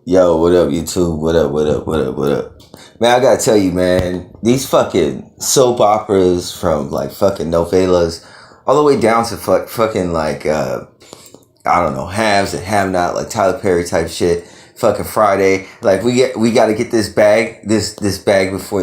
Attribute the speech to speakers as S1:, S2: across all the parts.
S1: Yo, what up, YouTube? What up, what up, what up, what up? Man, I gotta tell you, man, these fucking soap operas from like fucking novellas all the way down to fucking like, I don't know, haves and have not, like Tyler Perry type shit, fucking Friday. Like, we gotta get this bag before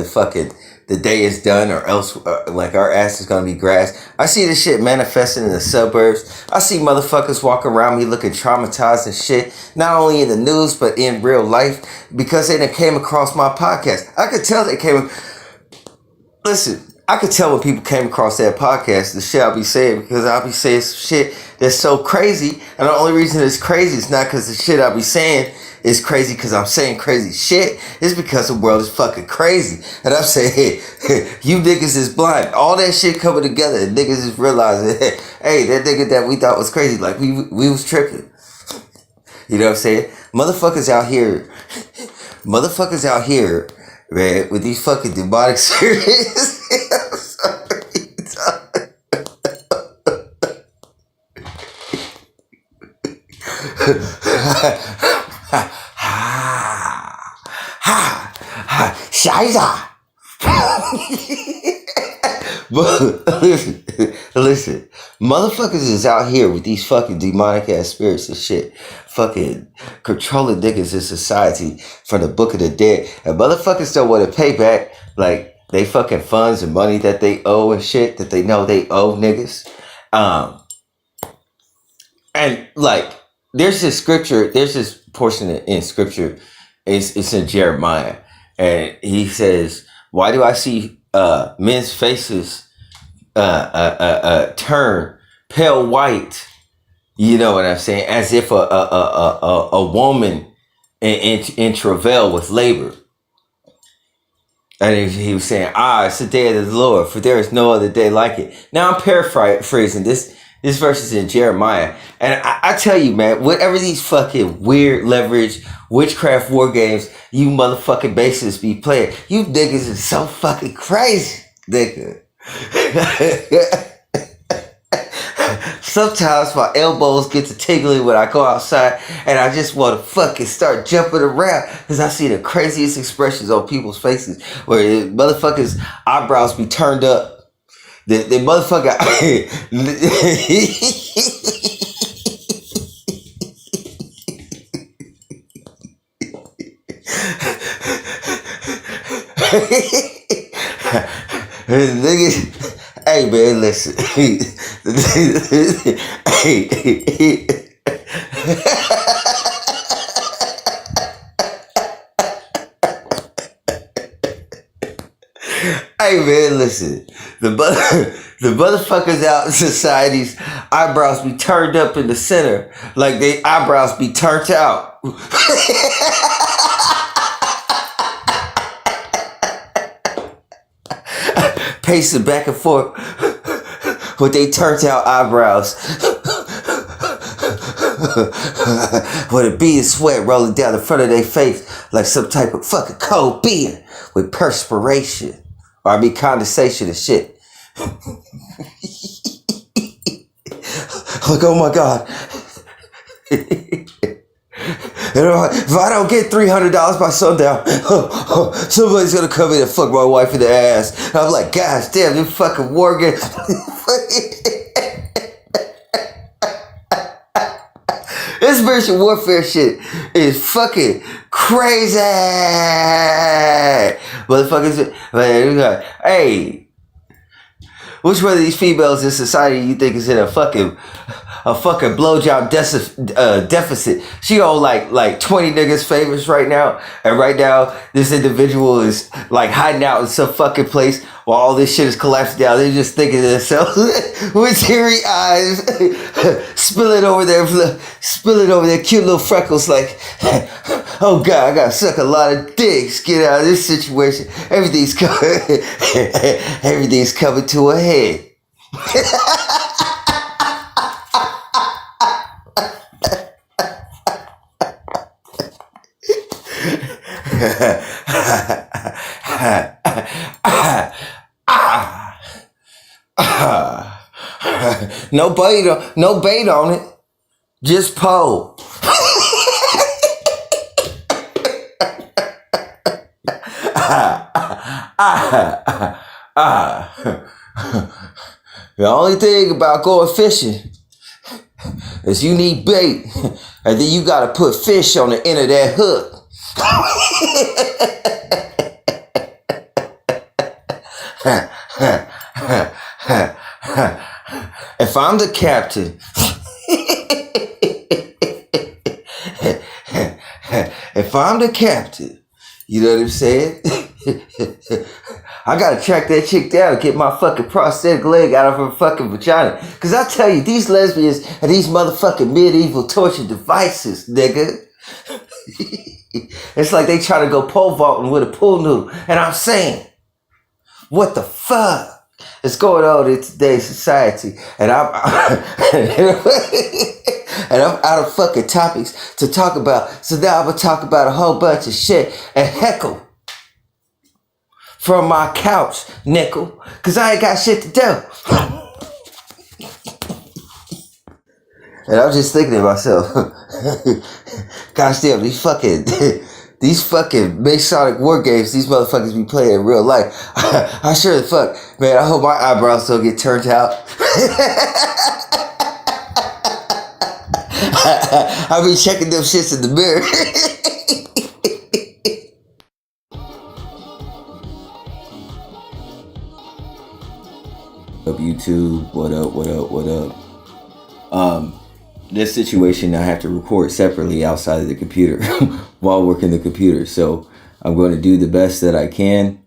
S1: the day is done, or else like our ass is gonna be grass. I see this shit manifesting in the suburbs. I see motherfuckers walking around me looking traumatized and shit, not only in the news but in real life, because they done came across my podcast. I could tell they came. Listen, I could tell when people came across that podcast, the shit I'll be saying, because I'll be saying some shit that's so crazy, and the only reason it's crazy is not because the shit I'll be saying is crazy because I'm saying crazy shit. It's because the world is fucking crazy. And I'm saying, hey, you niggas is blind. All that shit coming together, and niggas is realizing, hey, that nigga that we thought was crazy, like we was tripping. You know what I'm saying? Motherfuckers out here, man, with these fucking demonic spirits. Scheiße. But listen, motherfuckers is out here with these fucking demonic ass spirits and shit, fucking controlling niggas in society from the book of the dead, and motherfuckers don't want to pay back like they fucking funds and money that they owe and shit that they know they owe niggas. And like there's this portion in scripture, it's in Jeremiah, and he says, why do I see men's faces turn pale white? You know what I'm saying? As if a woman in travail with labor. And he was saying, it's the day of the Lord, for there is no other day like it. Now I'm paraphrasing this. This verse is in Jeremiah. And I tell you, man, whatever these fucking weird leverage, witchcraft war games you motherfucking bases be playing, you niggas is so fucking crazy, nigga. Sometimes my elbows get to tingling when I go outside, and I just want to fucking start jumping around because I see the craziest expressions on people's faces where motherfuckers' eyebrows be turned up. The motherfucker. Nigga, hey man, listen. Hey man, listen. The motherfuckers out in society's eyebrows be turned up in the center, like they eyebrows be turned out. Pacing back and forth with they turned out eyebrows. With a bead of sweat rolling down the front of their face like some type of fucking cold beer with perspiration. Or I mean condensation and shit. Like, oh my God. If I don't get $300 by sundown, somebody's gonna come in and fuck my wife in the ass. And I'm like, gosh damn, this fucking war game. This spiritual warfare shit is fucking crazy. Motherfuckers, man, hey, which one of these females in society you think is in a fucking blowjob deficit? She on like 20 niggas famous right now, and right now this individual is like hiding out in some fucking place while all this shit is collapsing down. They're just thinking to themselves with teary eyes, spilling over their cute little freckles, like, oh God, I gotta suck a lot of dicks, get out of this situation. Everything's coming to a head. No bait on it. Just pole. The only thing about going fishing is you need bait, and then you gotta put fish on the end of that hook. If I'm the captain, you know what I'm saying? I gotta track that chick down and get my fucking prosthetic leg out of her fucking vagina. Cause I tell you, these lesbians are these motherfucking medieval torture devices, nigga. It's like they try to go pole vaulting with a pool noodle. And I'm saying, what the fuck is going on in today's society? And I'm out of fucking topics to talk about. So now I'm gonna talk about a whole bunch of shit and heckle from my couch, nickel, cause I ain't got shit to do. And I'm just thinking to myself, gosh damn, these fucking Masonic war games these motherfuckers be playing in real life. I sure as fuck, man, I hope my eyebrows don't get turned out. I be checking them shits in the mirror. Up YouTube, what up? This situation I have to record separately outside of the computer while working the computer. So I'm going to do the best that I can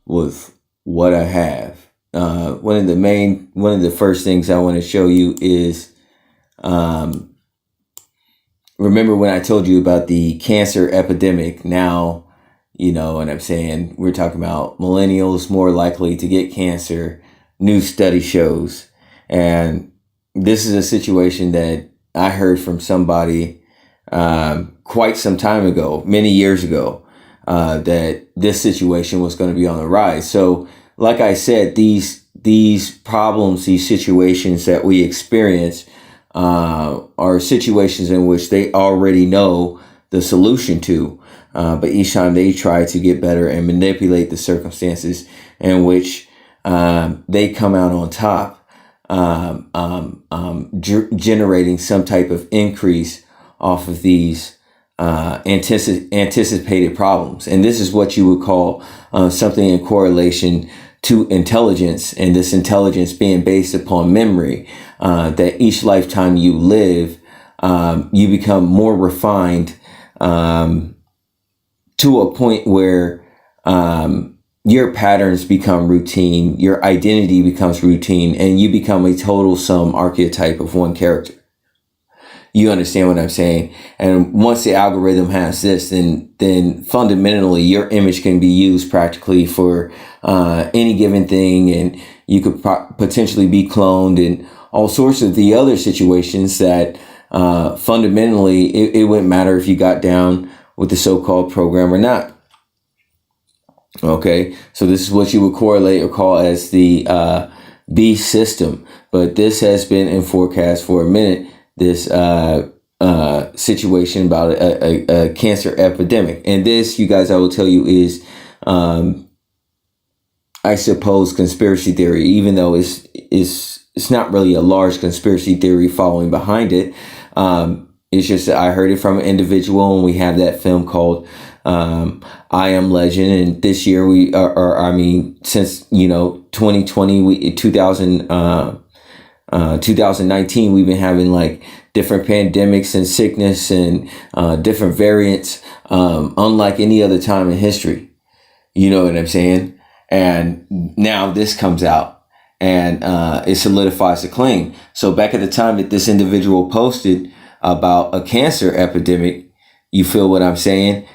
S1: with what I have. One of the first things I want to show you is, remember when I told you about the cancer epidemic? Now, you know, and I'm saying we're talking about millennials more likely to get cancer. New study shows. And this is a situation that I heard from somebody quite some time ago, many years ago, that this situation was going to be on the rise. So like I said, these problems, these situations that we experience are situations in which they already know the solution to. But each time they try to get better and manipulate the circumstances in which they come out on top, generating some type of increase off of these anticipated problems. And this is what you would call something in correlation to intelligence, and this intelligence being based upon memory, that each lifetime you live, you become more refined to a point where your patterns become routine, your identity becomes routine, and you become a total sum archetype of one character. You understand what I'm saying? And once the algorithm has this, then fundamentally your image can be used practically for any given thing, and you could potentially be cloned and all sorts of the other situations that fundamentally it wouldn't matter if you got down with the so-called program or not. Okay, so this is what you would correlate or call as the beast system. but this has been in forecast for a minute. This situation about a cancer epidemic, and this, you guys, I will tell you, is I suppose conspiracy theory, even though it's not really a large conspiracy theory following behind it. It's just that I heard it from an individual, and we have that film called I Am Legend. And this year since 2020, 2019, we've been having like different pandemics and sickness and different variants, unlike any other time in history. You know what I'm saying? And now this comes out, and it solidifies the claim. So back at the time that this individual posted about a cancer epidemic, you feel what I'm saying?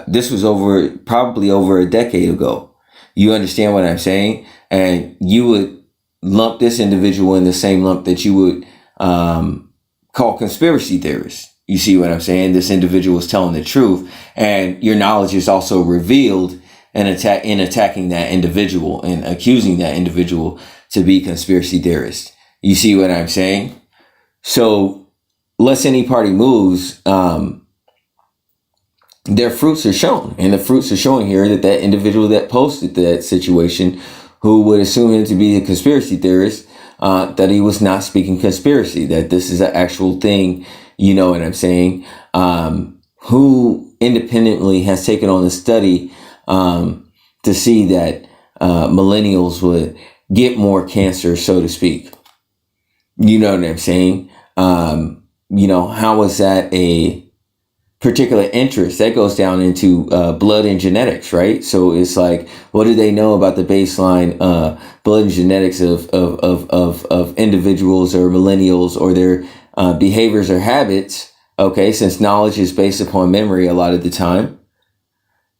S1: This was probably over a decade ago. You understand what I'm saying? And you would lump this individual in the same lump that you would call conspiracy theorists. You see what I'm saying? This individual is telling the truth, and your knowledge is also revealed in attacking that individual and accusing that individual to be conspiracy theorist. You see what I'm saying? So, lest any party moves, their fruits are shown, and the fruits are showing here that individual that posted that situation, who would assume him to be a conspiracy theorist, that he was not speaking conspiracy, that this is an actual thing. You know what I'm saying? Who independently has taken on the study to see that millennials would get more cancer, so to speak. You know what I'm saying? How is that a particular interest? That goes down into blood and genetics, right? So it's like, what do they know about the baseline blood and genetics of individuals or millennials, or their behaviors or habits? Okay, since knowledge is based upon memory a lot of the time.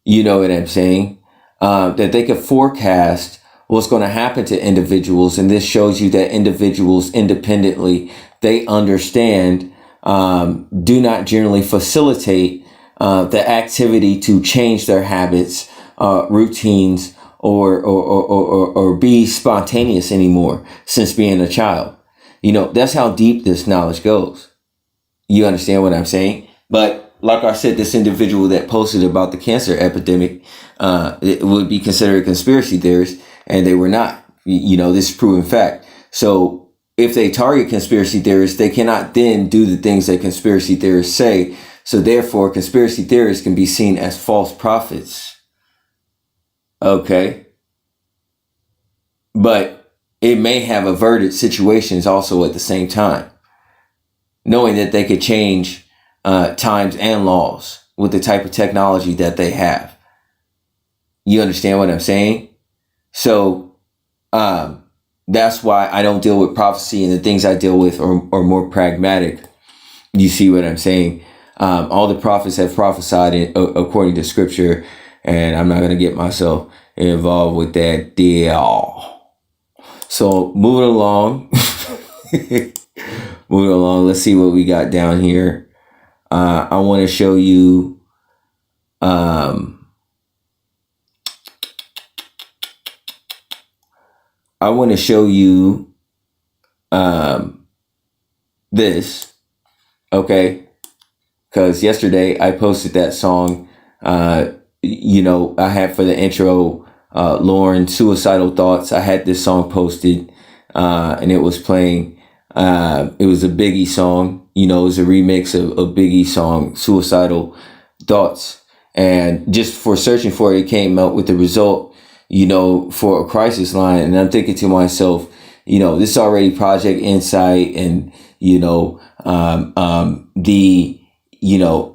S1: You know what I'm saying? That they could forecast what's going to happen to individuals. And this shows you that individuals independently, they understand, do not generally facilitate the activity to change their habits, routines, or be spontaneous anymore since being a child. That's how deep this knowledge goes. You understand what I'm saying? But like I said, this individual that posted about the cancer epidemic, it would be considered a conspiracy theorist, and they were not. This is proven fact. So if they target conspiracy theorists, they cannot then do the things that conspiracy theorists say. So therefore, conspiracy theorists can be seen as false prophets. Okay. But it may have averted situations also at the same time, knowing that they could change times and laws with the type of technology that they have. You understand what I'm saying? So that's why I don't deal with prophecy, and the things I deal with are more pragmatic. You see what I'm saying? All the prophets have prophesied according to scripture, and I'm not going to get myself involved with that deal. So moving along, let's see what we got down here. I want to show you, this, okay? Because yesterday I posted that song, I had for the intro, Lauren, Suicidal Thoughts. I had this song posted, and it was playing. It was a Biggie song. It was a remix of Biggie's song, Suicidal Thoughts. And just for searching for it, it came out with the result, for a crisis line. And I'm thinking to myself, this is already Project Insight, and,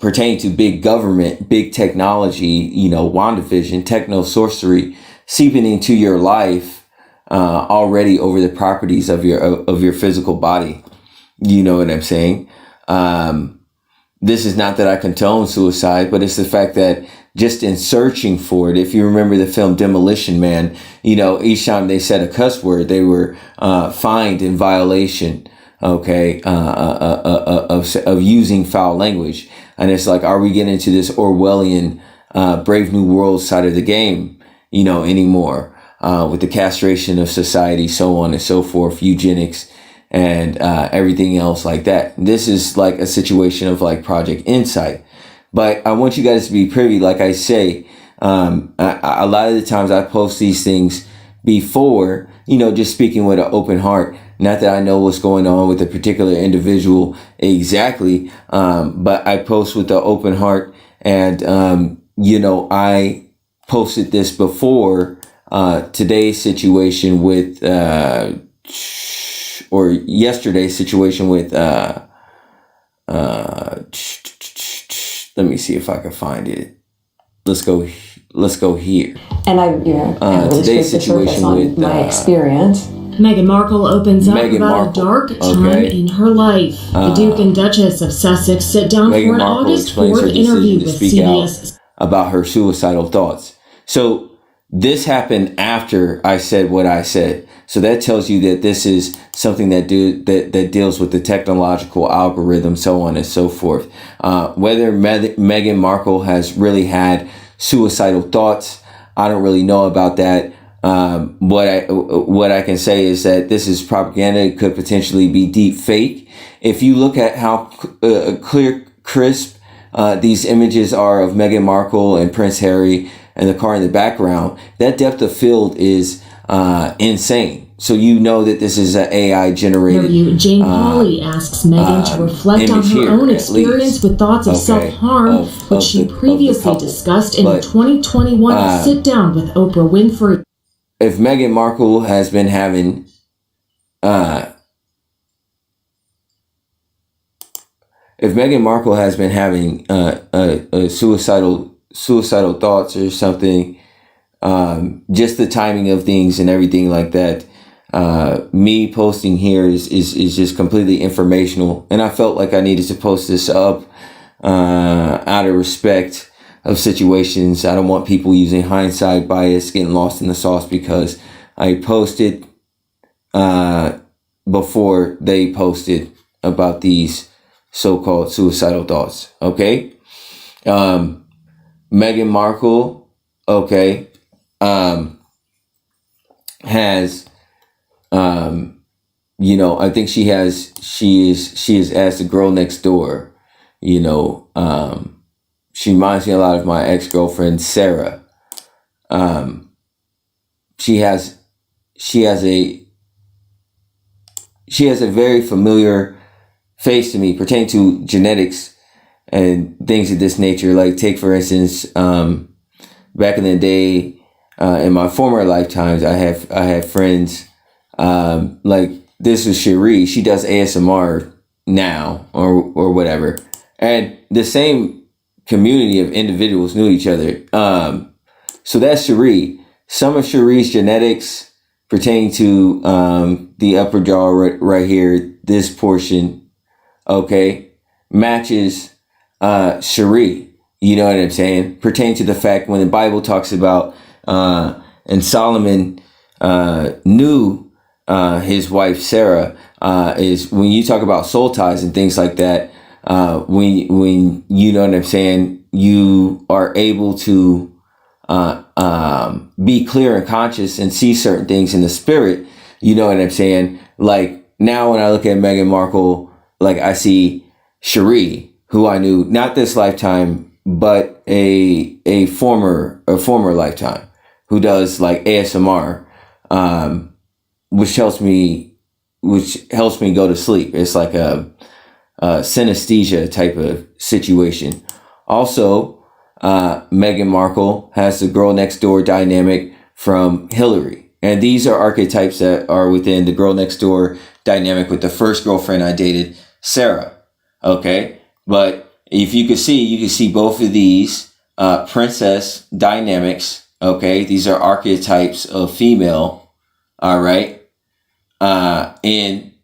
S1: pertaining to big government, big technology, WandaVision, techno sorcery, seeping into your life already over the properties of your physical body. You know what I'm saying? This is not that I condone suicide, but it's the fact that just in searching for it, if you remember the film Demolition Man, each time they said a cuss word, they were fined in violation, okay, of using foul language. And it's like, are we getting into this Orwellian Brave New World side of the game, anymore? with the castration of society, so on and so forth, eugenics, and everything else like that. This is like a situation of like Project Insight. But I want you guys to be privy, like I say, a lot of the times I post these things before, just speaking with an open heart. Not that I know what's going on with a particular individual exactly, but I post with the open heart. And, I posted this before today's situation with, or yesterday's situation with, let me see if I can find it. Let's go here.
S2: And I, really
S1: today's situation with
S2: my experience.
S3: Meghan Markle opens up about a dark time in her life. The Duke and Duchess of Sussex sit down for an August 4th interview with CBS
S1: about her suicidal thoughts. So this happened after I said what I said. So that tells you that this is something that deals with the technological algorithm, so on and so forth. Whether Meghan Markle has really had suicidal thoughts, I don't really know about that. What I can say is that this is propaganda. It could potentially be deep fake. If you look at how clear, crisp these images are of Meghan Markle and Prince Harry and the car in the background, that depth of field is insane. So you know that this is an AI generated.
S3: Jane Pauley asks Meghan to reflect on her own experience with thoughts of self-harm, which she previously discussed in a 2021 sit-down with Oprah Winfrey.
S1: If Meghan Markle has been having a suicidal thoughts or something, just the timing of things and everything like that, me posting here is just completely informational, and I felt like I needed to post this up out of respect of situations. I don't want people using hindsight bias, getting lost in the sauce, because I posted before they posted about these so-called suicidal thoughts. Okay. Meghan Markle, okay, has, I think she is as the girl next door, she reminds me a lot of my ex-girlfriend, Sarah. She has a very familiar face to me pertaining to genetics and things of this nature. Like, take for instance, back in the day, in my former lifetimes, I had friends, like this is Cherie. She does ASMR now or whatever. And the same community of individuals knew each other. So that's Cherie. Some of Cherie's genetics pertain to the upper jaw right here, this portion, okay, matches Cherie. You know what I'm saying? Pertain to the fact when the Bible talks about, and Solomon knew his wife Sarah, is when you talk about soul ties and things like that. When you know what I'm saying, you are able to be clear and conscious and see certain things in the spirit. You know what I'm saying? Like, now when I look at Meghan Markle, like, I see Cherie, who I knew not this lifetime, but a former lifetime, who does like ASMR, which helps me go to sleep. It's like a synesthesia type of situation. Also, Meghan Markle has the girl next door dynamic from Hillary. And these are archetypes that are within the girl next door dynamic with the first girlfriend I dated, Sarah. Okay. But if you could see both of these princess dynamics. Okay. These are archetypes of female. All right. In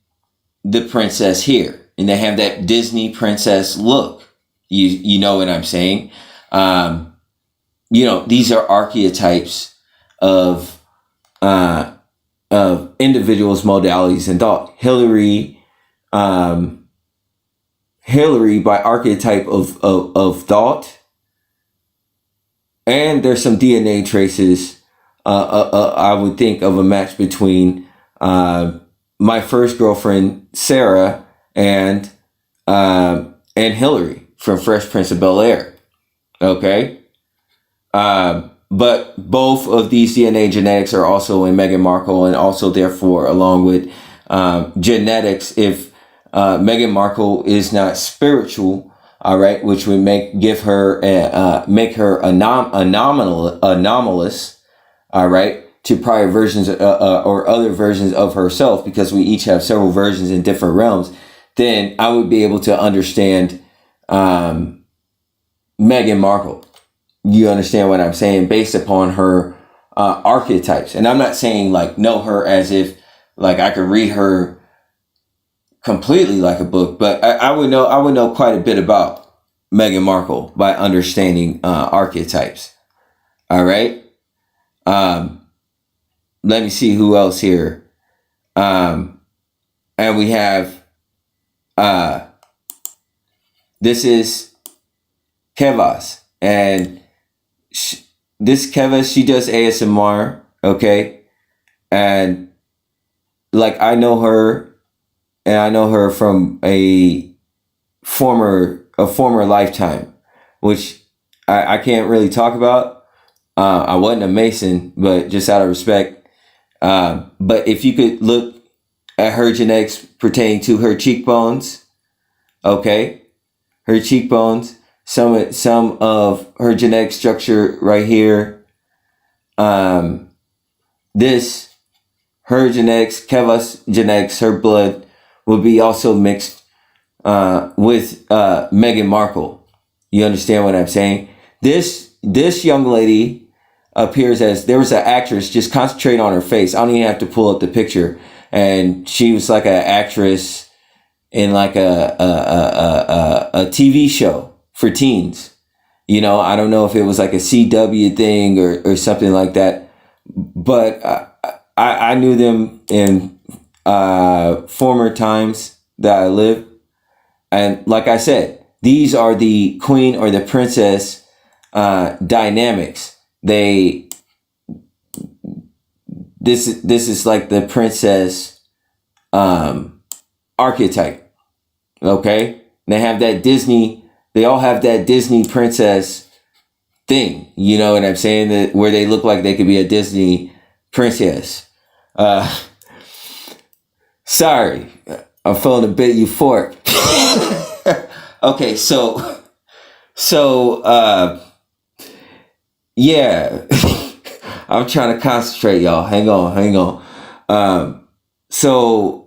S1: the princess here. And they have that Disney princess look. You know what I'm saying? These are archetypes of individuals, modalities, and thought. Hillary by archetype of thought, and there's some DNA traces I would think of a match between my first girlfriend Sarah and Hillary from Fresh Prince of Bel-Air. Okay, but both of these DNA genetics are also in Meghan Markle, and also therefore along with genetics, if Meghan Markle is not spiritual, all right, which would make her anomalous, all right, to prior versions or other versions of herself, because we each have several versions in different realms, then I would be able to understand Meghan Markle. You understand what I'm saying? Based upon her archetypes. And I'm not saying like know her as if like I could read her completely like a book, but I would know quite a bit about Meghan Markle by understanding archetypes. All right. Let me see who else here. And we have this is Kevas, and this Kevas, she does ASMR, okay? And like I know her from a former lifetime, which I can't really talk about. I wasn't a Mason, but just out of respect. But if you could look at her genetics pertaining to her cheekbones, okay? Her cheekbones, some of her genetic structure right here. This, her genetics, Keva's genetics, her blood will be also mixed with Meghan Markle. You understand what I'm saying? This young lady appears as, there was an actress, just concentrate on her face. I don't even have to pull up the picture. And she was like an actress in like a TV show for teens. You know, I don't know if it was like a CW thing or something like that, but I knew them in former times that I lived. And like I said, these are the queen or the princess dynamics. This is like the princess archetype. Okay, they have that Disney. They all have that Disney princess thing. You know what I'm saying? That where they look like they could be a Disney princess. Sorry, I'm feeling a bit euphoric. Okay, so yeah. I'm trying to concentrate, y'all. Hang on. So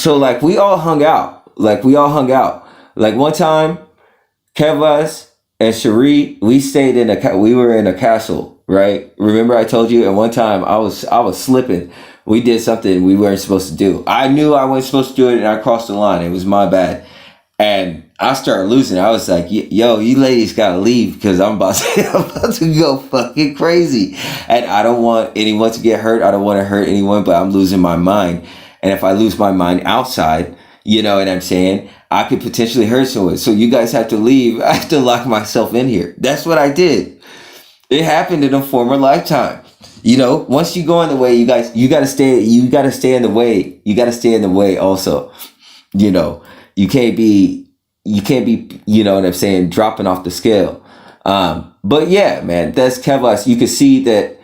S1: like we all hung out. Like one time, Kevas and Cherie, we were in a castle, right? Remember I told you at one time I was slipping. We did something we weren't supposed to do. I knew I wasn't supposed to do it, and I crossed the line. It was my bad. And I started losing. I was like, yo, you ladies gotta leave, because I'm about to go fucking crazy. And I don't want anyone to get hurt. I don't want to hurt anyone, but I'm losing my mind. And if I lose my mind outside, you know what I'm saying, I could potentially hurt someone. So you guys have to leave. I have to lock myself in here. That's what I did. It happened in a former lifetime. You know, once you go in the way, you gotta stay in the way. You gotta stay in the way also. You know, you can't be, you know what I'm saying, dropping off the scale. But yeah, man, that's Kevas. You can see that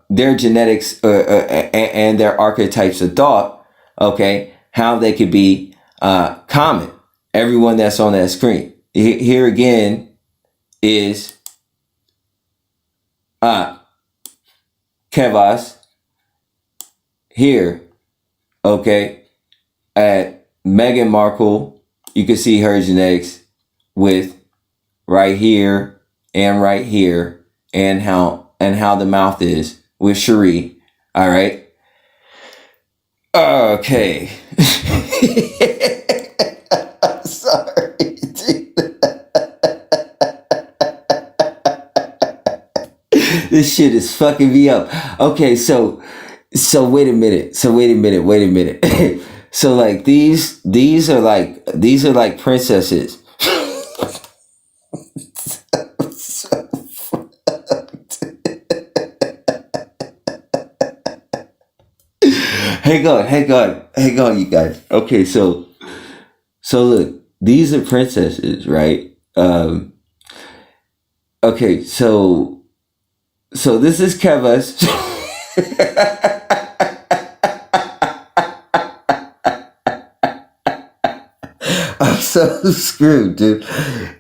S1: their genetics and their archetypes of thought, okay, how they could be common. Everyone that's on that screen. Here again is Kevas here, okay, at Meghan Markle. You can see her genetics with right here and right here, and how the mouth is with Cherie. All right. Okay. I'm sorry, dude. This shit is fucking me up. Okay, so wait a minute. So like these are like these are like princesses. Hang on, you guys. Okay, so look, these are princesses, right? Okay, so this is Keva's. I'm so screwed, dude.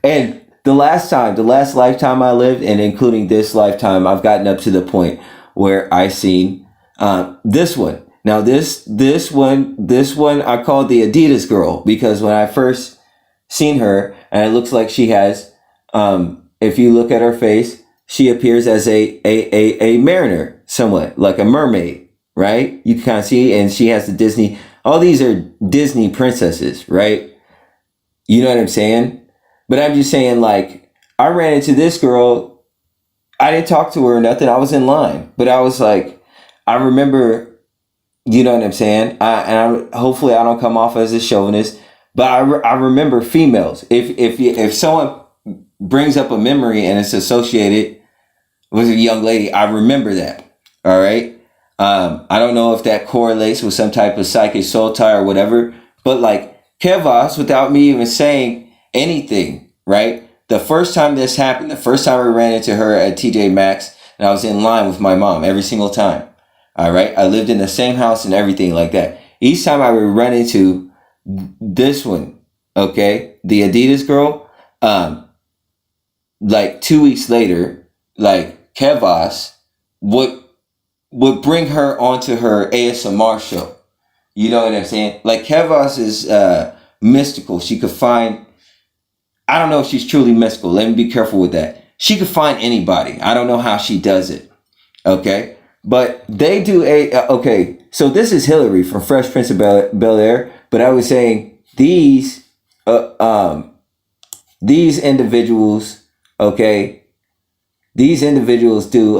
S1: And the last lifetime I lived, and including this lifetime, I've gotten up to the point where I seen this one. Now this one I call the Adidas girl, because when I first seen her, and it looks like she has, if you look at her face, she appears as a mariner, somewhat like a mermaid, right? You can kind of see, and she has the Disney. All these are Disney princesses, right? You know what I'm saying? But I'm just saying, like, I ran into this girl. I didn't talk to her or nothing. I was in line, but I was like, I remember. You know what I'm saying? Hopefully I don't come off as a chauvinist, but I remember females. If someone brings up a memory and it's associated with a young lady, I remember that. All right. I don't know if that correlates with some type of psychic soul tie or whatever, but like Kevas, without me even saying anything, right? The first time this happened, the first time I ran into her at TJ Maxx, and I was in line with my mom every single time. All right. I lived in the same house and everything like that. Each time I would run into this one, okay, the Adidas girl, like 2 weeks later, like Kevas would bring her onto her ASMR show. You know what I'm saying? Like Kevas is mystical. She could find, I don't know if she's truly mystical. Let me be careful with that. She could find anybody. I don't know how she does it. Okay. But they do okay. So this is Hillary from Fresh Prince of Bel-Air. But I was saying these individuals, okay, these individuals do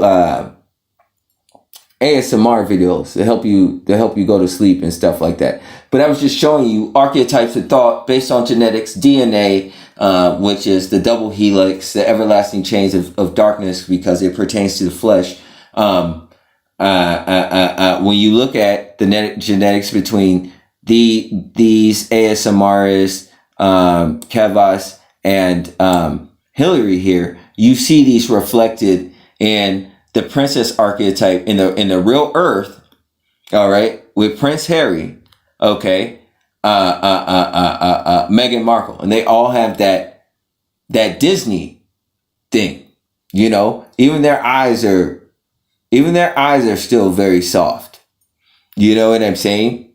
S1: ASMR videos to help you go to sleep and stuff like that. But I was just showing you archetypes of thought based on genetics, DNA, which is the double helix, the everlasting chains of darkness, because it pertains to the flesh. When you look at the genetics between these ASMRists, Kevas, and Hillary here, you see these reflected in the princess archetype in the real Earth. All right, with Prince Harry, okay, Meghan Markle, and they all have that Disney thing. You know, even their eyes are still very soft. You know what I'm saying?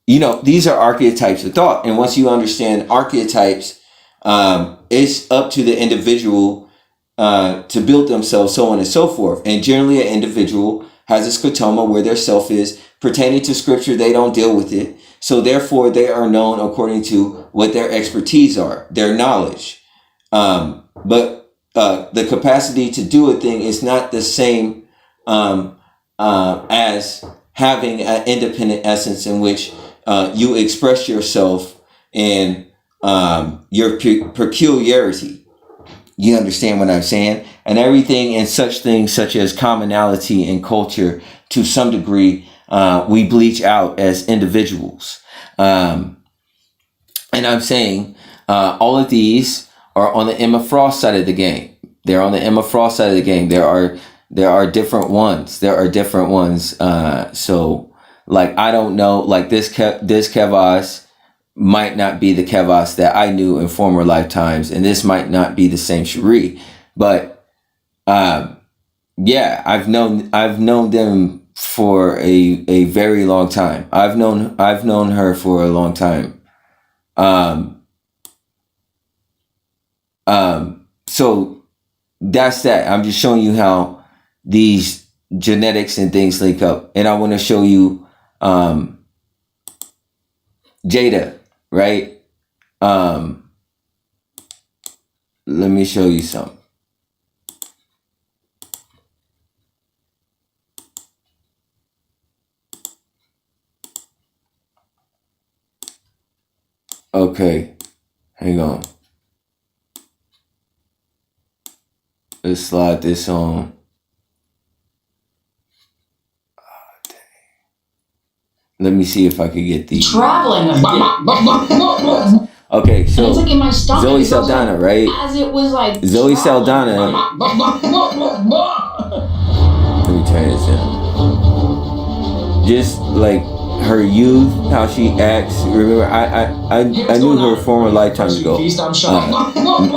S1: You know, these are archetypes of thought. And once you understand archetypes, it's up to the individual to build themselves, so on and so forth. And generally, an individual has a scotoma where their self is. Pertaining to scripture, they don't deal with it. So therefore, they are known according to what their expertise are, their knowledge. But the capacity to do a thing is not the same as having an independent essence in which you express yourself in your peculiarity. You understand what I'm saying? And everything and such things such as commonality and culture, to some degree, we bleach out as individuals. And I'm saying all of these are on the Emma Frost side of the game. They're on the Emma Frost side of the game. There are different ones. So like, I don't know, like this Kevas might not be the Kevas that I knew in former lifetimes, and this might not be the same Cherie, but yeah, I've known them for a very long time. I've known her for a long time. So that's that. I'm just showing you how these genetics and things link up, and I want to show you Jada, right? Let me show you something. Okay, hang on. Let's slide this on. Let me see if I could get the
S3: traveling.
S1: Okay, so
S3: like in my stomach,
S1: Zoe Saldana, right?
S3: As it was like
S1: Zoe Saldana. Let me turn this down. Just like her youth, how she acts. Remember, I knew her former lifetime ago.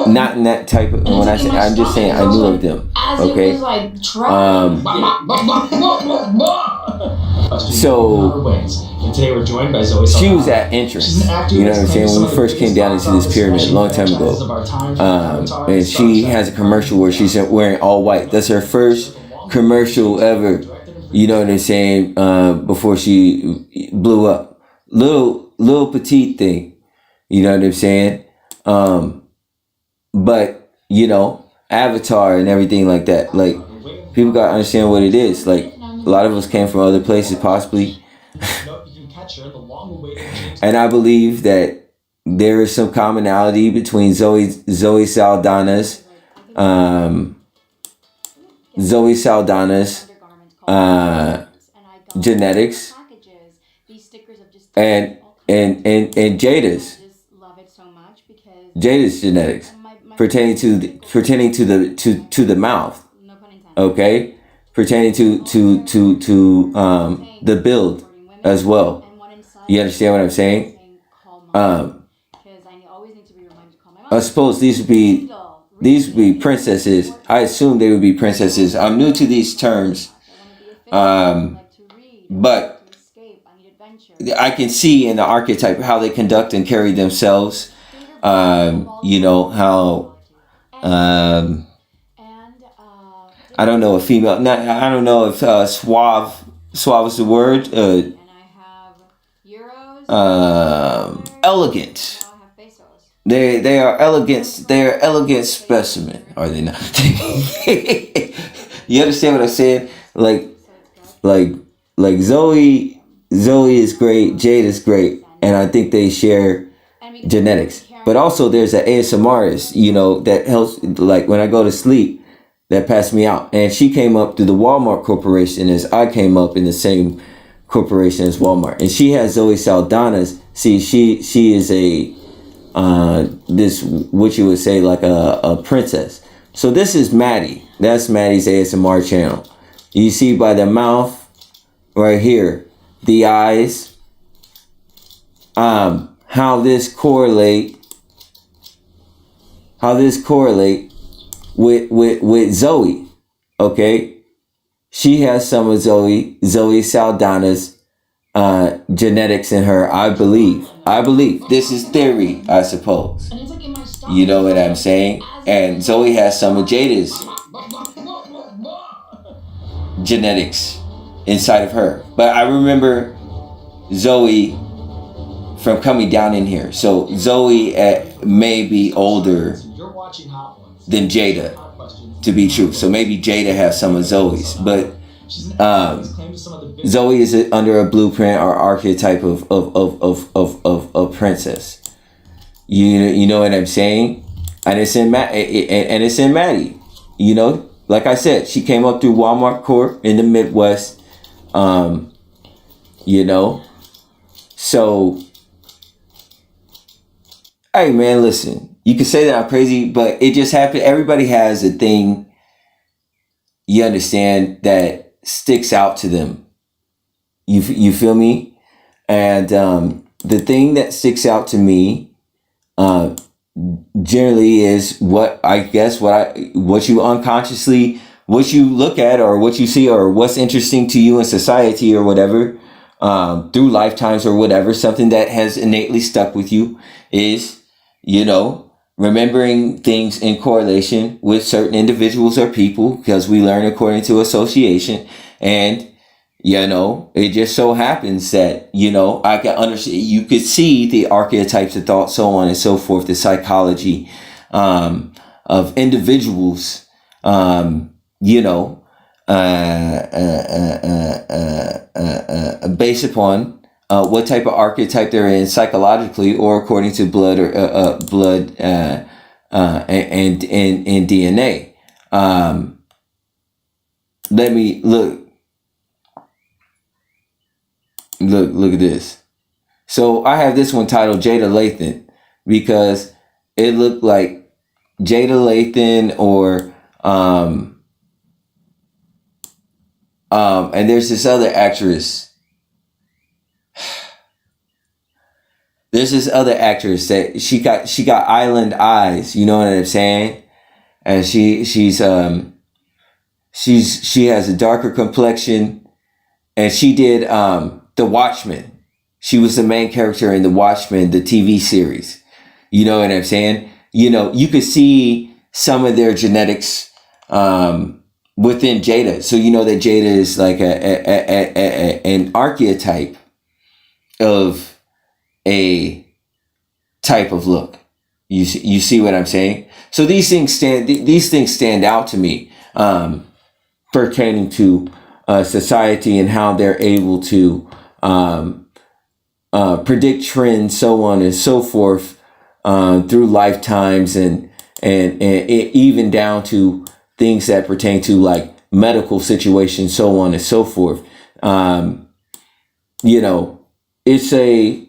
S1: Not in that type of. When I say, I'm just saying I knew of them. Okay. So
S3: and today we're joined by Zoe
S1: she was at entrance. You know what I'm saying? When we first came down into this pyramid a long time ago. And she has a commercial where she's wearing all white. That's her first commercial ever. You know what I'm saying? Before she blew up. Little petite thing. You know what I'm saying? But, you know, Avatar and everything like that. Like, people gotta understand what it is. Like, a lot of us came from other places, possibly. And I believe that there is some commonality between Zoe Saldana's genetics and Jada's genetics pertaining to the mouth. Okay, pertaining to the build as well. You understand what I'm saying? I suppose these would be princesses. I assume they would be princesses. I'm new to these terms, but I can see in the archetype how they conduct and carry themselves. You know how. I don't know if female. I don't know if suave is the word. Elegant. They are elegant. They are elegant specimen. Are they not? You understand what I'm saying? Like Zoe is great. Jade is great, and I think they share genetics. But also, there's an ASMRist, you know, that helps. Like when I go to sleep, that passed me out, and she came up through the Walmart Corporation as I came up in the same corporation as Walmart, and she has Zoe Saldana's. See, she is a this what you would say like a princess. So this is Maddie. That's Maddie's ASMR channel. You see by the mouth right here, the eyes, how this correlate with Zoe. Okay, she has some of Zoe Saldana's genetics in her. I believe this is theory, I suppose. You know what I'm saying? And Zoe has some of Jada's genetics inside of her. But I remember Zoe from coming down in here. So Zoe may be older than Jada, to be true. So maybe Jada has some of Zoe's, but Zoe is under a blueprint or archetype of princess. You know what I'm saying? And it's in Maddie. You know, like I said, she came up through Walmart Corp in the Midwest. You know, so hey man, listen. You can say that I'm crazy, but it just happened. Everybody has a thing, you understand, that sticks out to them. You feel me? And the thing that sticks out to me generally is what you unconsciously, what you look at or what you see or what's interesting to you in society or whatever, through lifetimes or whatever, something that has innately stuck with you is, you know, remembering things in correlation with certain individuals or people, because we learn according to association. And, you know, it just so happens that, you know, I can understand, you could see the archetypes of thought, so on and so forth, the psychology of individuals, you know, based upon what type of archetype they're in psychologically or according to blood or blood and DNA. Let me look at this. So I have this one titled Jada Lathan because it looked like Jada Lathan or and there's this other actress. There's this other actress that she got island eyes, you know what I'm saying? And she has a darker complexion, and she did The Watchmen. She was the main character in The Watchmen, the TV series. You know what I'm saying? You know, you could see some of their genetics within Jada. So you know that Jada is like an archetype of a type of look. You see what I'm saying? So these things stand out to me pertaining to society and how they're able to predict trends, so on and so forth, through lifetimes and even down to things that pertain to like medical situations, so on and so forth. You know, it's an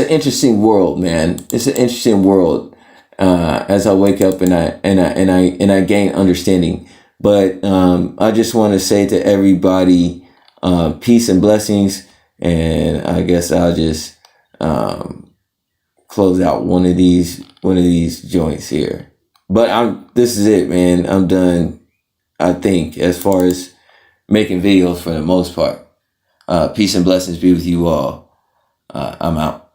S1: interesting world, man. It's an interesting world as I wake up and I gain understanding. But I just want to say to everybody, peace and blessings. And I guess I'll just close out one of these joints here. But this is it, man. I'm done, I think, as far as making videos for the most part. Peace and blessings be with you all. I'm out.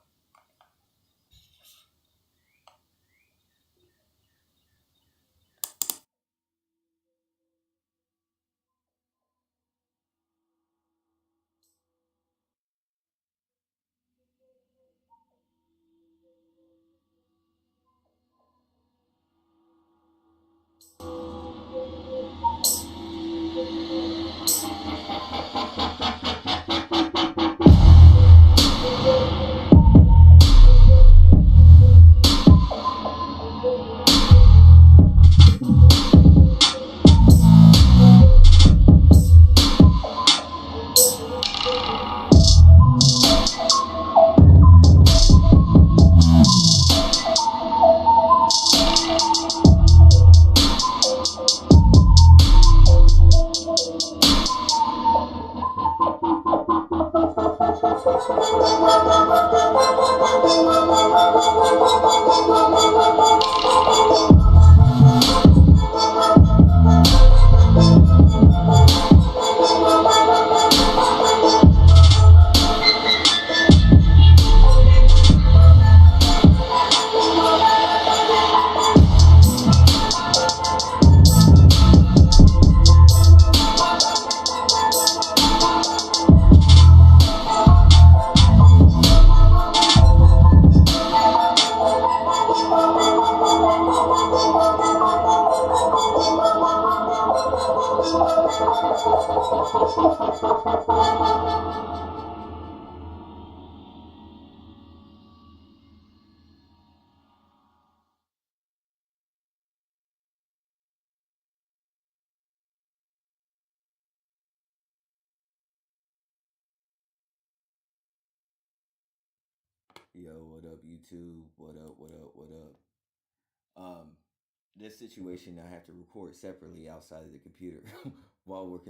S1: Yo, what up, YouTube? What up? This situation I have to record separately outside of the computer while working.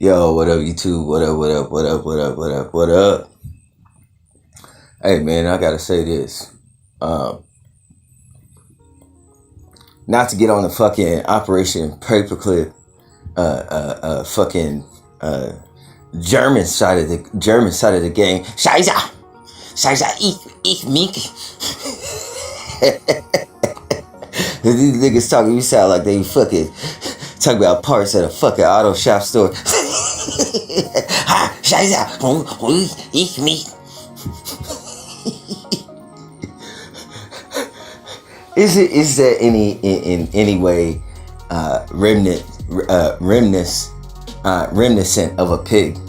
S1: Yo, what up, YouTube? What up, what up, what up, what up, what up, what up? Hey, man, I gotta say this. Not to get on the fucking Operation Paperclip, fucking, German side of the game. Scheiße! Ich mich. These niggas talking, you sound like they fucking talk about parts at a fucking auto shop store. Ha! Scheiße! Ich mich. Is there in any way reminiscent of a pig?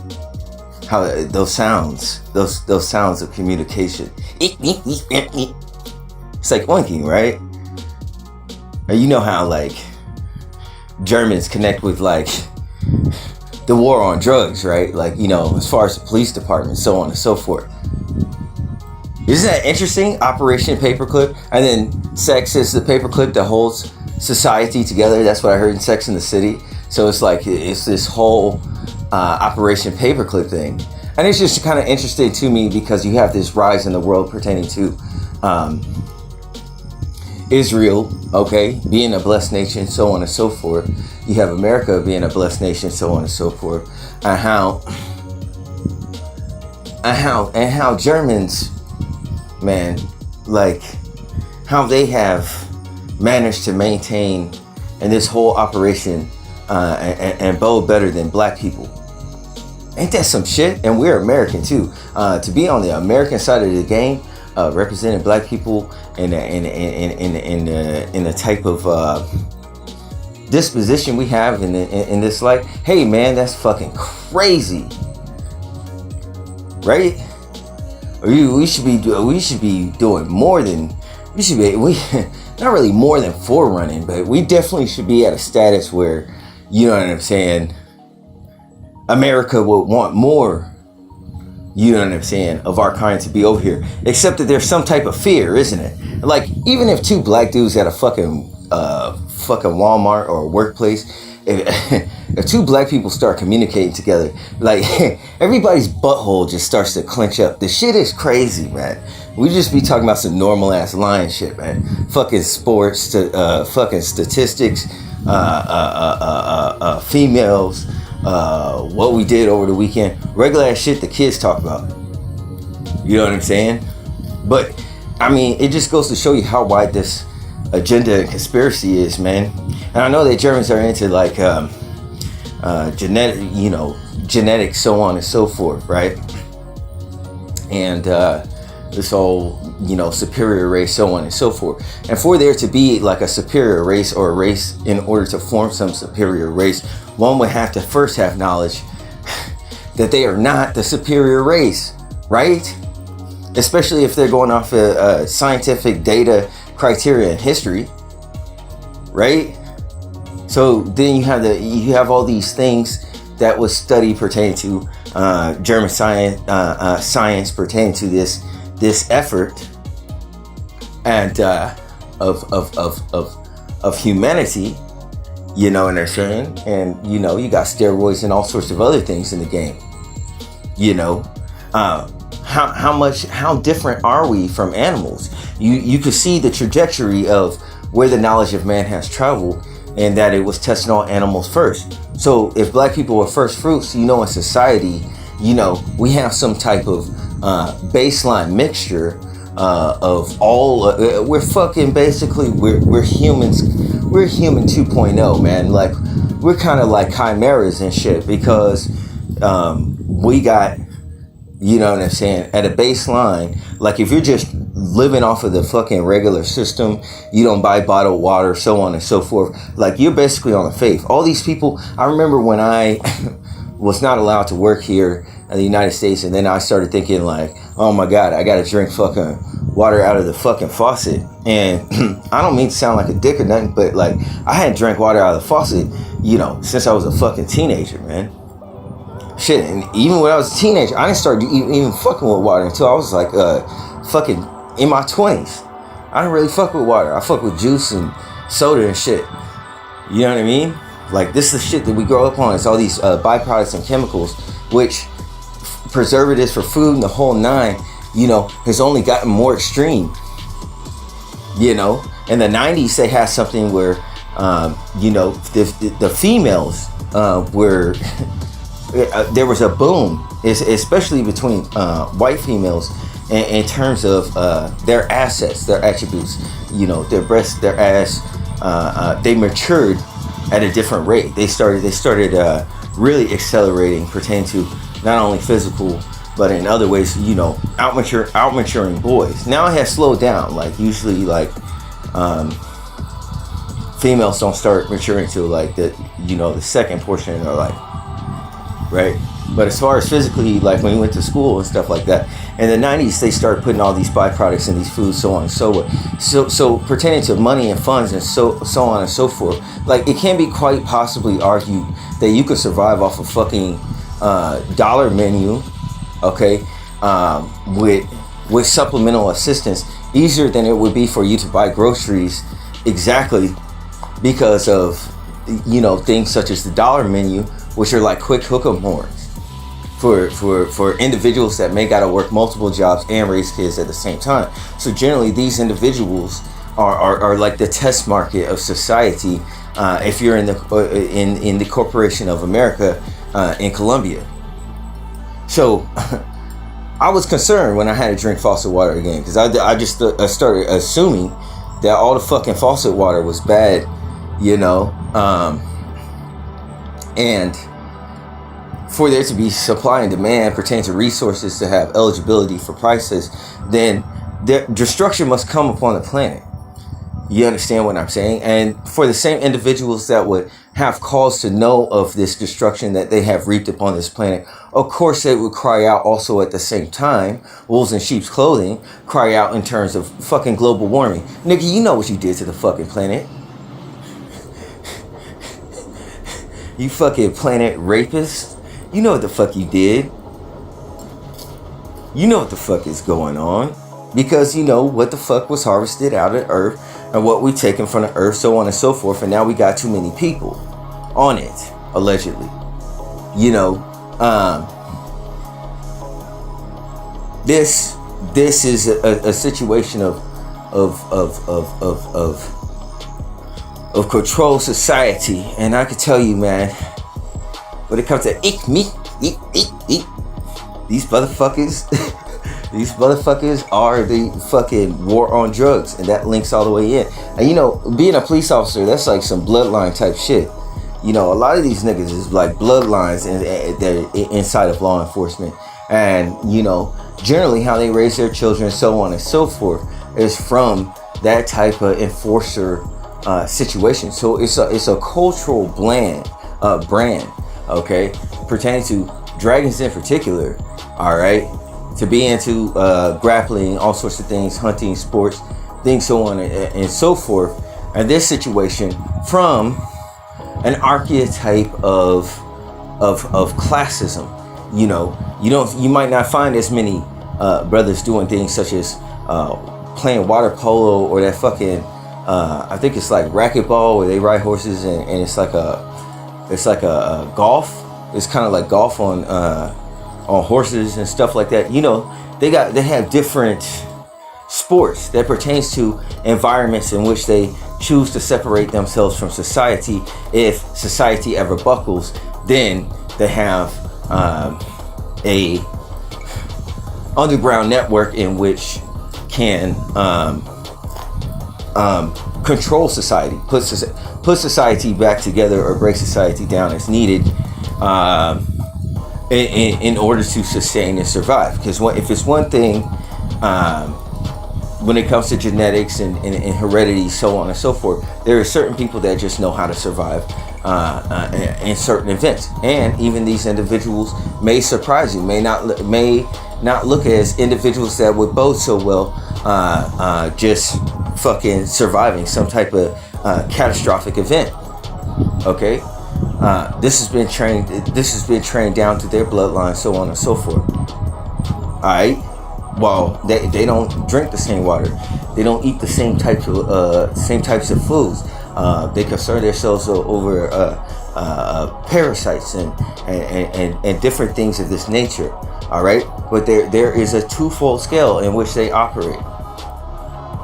S1: How those sounds of communication. It's like oinking, right? And you know how like Germans connect with like the war on drugs, right? Like, you know, as far as the police department, so on and so forth. Isn't that interesting? Operation Paperclip, and then sex is the paperclip that holds society together. That's what I heard in Sex and the City. So it's like it's this whole Operation Paperclip thing, and it's just kind of interesting to me because you have this rise in the world pertaining to Israel, okay, being a blessed nation, so on and so forth. You have America being a blessed nation, so on and so forth, and how Germans, man, like how they have managed to maintain in this whole operation and bode better than black people. Ain't that some shit? And we're American too. To be on the American side of the game, representing black people in the type of disposition we have in this life. Hey man, that's fucking crazy, right? We should be doing more than not really more than forerunning, but we definitely should be at a status where, you know what I'm saying, America would want more, you know what I'm saying, of our kind to be over here. Except that there's some type of fear, isn't it? Like, even if two black dudes at a fucking Walmart or a workplace, if two black people start communicating together, like everybody's butthole just starts to clench up. The shit is crazy, man. We just be talking about some normal ass lying shit, man. Fucking sports, fucking statistics, females, what we did over the weekend, regular ass shit the kids talk about. You know what I'm saying? But I mean, it just goes to show you how wide this agenda and conspiracy is, man. And I know that Germans are into like genetics, so on and so forth, right? And this whole, superior race, so on and so forth. And for there to be like a superior race or a race, in order to form some superior race, one would have to first have knowledge that they are not the superior race, right? Especially if they're going off scientific data, criteria, and history, right? So then you have all these things that was studied pertaining to German science pertaining to this effort and of humanity, you know what I'm saying? And you got steroids and all sorts of other things in the game. How different are we from animals? You could see the trajectory of where the knowledge of man has traveled, and that it was tested on animals first. So if black people were first fruits, in society, we have some type of baseline mixture of all. We're fucking basically we're humans. We're human 2.0, man. Like we're kind of like chimeras and shit because we got. You know what I'm saying? At a baseline, like if you're just living off of the fucking regular system, you don't buy bottled water, so on and so forth. Like you're basically on a faith. All these people, I remember when I was not allowed to work here in the United States, and then I started thinking like, oh my God, I gotta drink fucking water out of the fucking faucet. And I don't mean to sound like a dick or nothing, but like I hadn't drank water out of the faucet, since I was a fucking teenager, man. Shit, and even when I was a teenager, I didn't start even fucking with water until I was like fucking in my 20s. I didn't really fuck with water. I fuck with juice and soda and shit. You know what I mean? Like, this is the shit that we grow up on. It's all these byproducts and chemicals, which preservatives for food and the whole nine, you know, has only gotten more extreme. You know, in the 90s, they had something where, you know, the females were, there was a boom, especially between white females in terms of their assets, their attributes, you know, their breasts, their ass, they matured at a different rate. They started really accelerating pertaining to not only physical, but in other ways, you know, out-maturing boys. Now it has slowed down. Like, usually, like, females don't start maturing till, like, the, you know, the second portion of their life, right? But as far as physically, like, when you went to school and stuff like that, in the 90s, they started putting all these byproducts in these foods, so on and so forth. So pertaining to money and funds and so on and so forth, like, it can be quite possibly argued that you could survive off a fucking dollar menu, okay, with supplemental assistance easier than it would be for you to buy groceries, exactly because of, you know, things such as the dollar menu, which are like quick hook-em horns for individuals that may gotta work multiple jobs and raise kids at the same time. So generally, these individuals are like the test market of society. If you're in the Corporation of America in Colombia. So I was concerned when I had to drink faucet water again, because I just started assuming that all the fucking faucet water was bad, you know, and for there to be supply and demand pertaining to resources to have eligibility for prices, then destruction must come upon the planet. You understand what I'm saying? And for the same individuals that would have cause to know of this destruction that they have reaped upon this planet, of course they would cry out also at the same time, wolves in sheep's clothing, cry out in terms of fucking global warming. Nigga, you know what you did to the fucking planet. You fucking planet rapist. You know what the fuck you did. You know what the fuck is going on. Because you know what the fuck was harvested out of Earth and what we taken from the Earth, so on and so forth. And now we got too many people on it, allegedly. You know, this is a situation of control society. And I can tell you, man, when it comes to these motherfuckers, these motherfuckers are the fucking war on drugs, and that links all the way in. And you know, being a police officer, that's like some bloodline type shit. You know, a lot of these niggas is like bloodlines inside of law enforcement, and you know, generally how they raise their children, so on and so forth, is from that type of enforcer situation. So it's a cultural brand, okay, pertaining to dragons in particular. All right. To be into grappling, all sorts of things, hunting, sports, things, so on and so forth. And this situation from an archetype of classism. You know, you might not find as many brothers doing things such as playing water polo or that fucking I think it's like racquetball where they ride horses and it's like a golf. It's kind of like golf on horses and stuff like that. You know, they have different sports that pertains to environments in which they choose to separate themselves from society. If society ever buckles, then they have a underground network in which can control society, put society back together or break society down as needed, in order to sustain and survive. Because if it's one thing, when it comes to genetics and heredity, so on and so forth, there are certain people that just know how to survive in certain events. And even these individuals may surprise you, may not look as individuals that would bode so well, just fucking surviving some type of catastrophic event. Okay. This has been trained down to their bloodline, so on and so forth. Alright. Well, they don't drink the same water. They don't eat the same types of foods. They concern themselves over parasites and different things of this nature. All right, but there is a twofold scale in which they operate.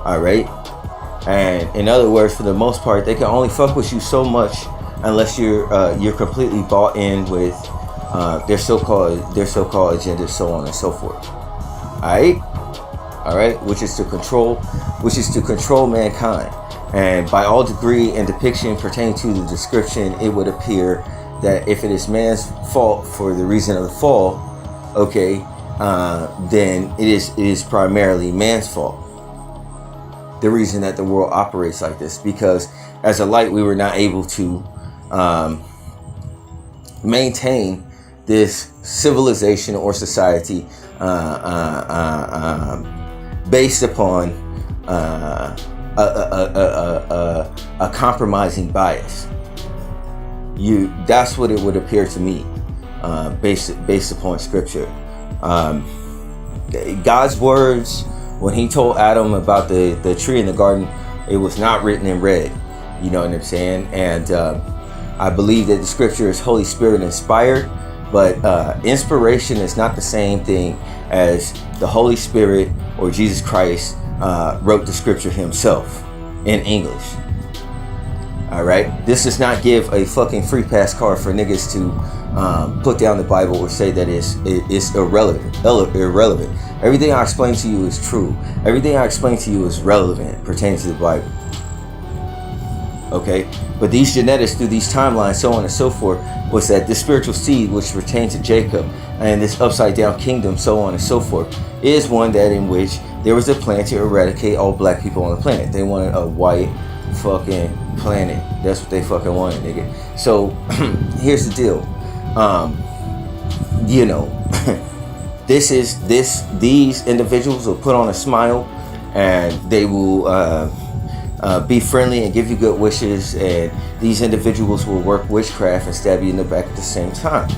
S1: All right, and in other words, for the most part, they can only fuck with you so much unless you're completely bought in with their so-called agenda, so on and so forth. All right, which is to control mankind. And by all degree and depiction pertaining to the description, it would appear that if it is man's fault for the reason of the fall, okay, then it is primarily man's fault. The reason that the world operates like this, because as a light, we were not able to maintain this civilization or society based upon a compromising bias. That's what it would appear to me, based upon scripture. God's words, when he told Adam about the tree in the garden, it was not written in red. You know what I'm saying? And I believe that the scripture is Holy Spirit inspired, but inspiration is not the same thing as the Holy Spirit or Jesus Christ wrote the scripture himself in English. All right, this does not give a fucking free pass card for niggas to put down the Bible or say that it's irrelevant. Everything I explain to you is true. Everything I explain to you is relevant pertaining to the Bible. Okay, but these genetics through these timelines, so on and so forth, was that this spiritual seed which pertained to Jacob and this upside down kingdom, so on and so forth, is one that in which there was a plan to eradicate all black people on the planet. They wanted a white fucking planet. That's what they fucking wanted, nigga. So here's the deal. You know, these individuals will put on a smile and they will be friendly and give you good wishes, and these individuals will work witchcraft and stab you in the back at the same time.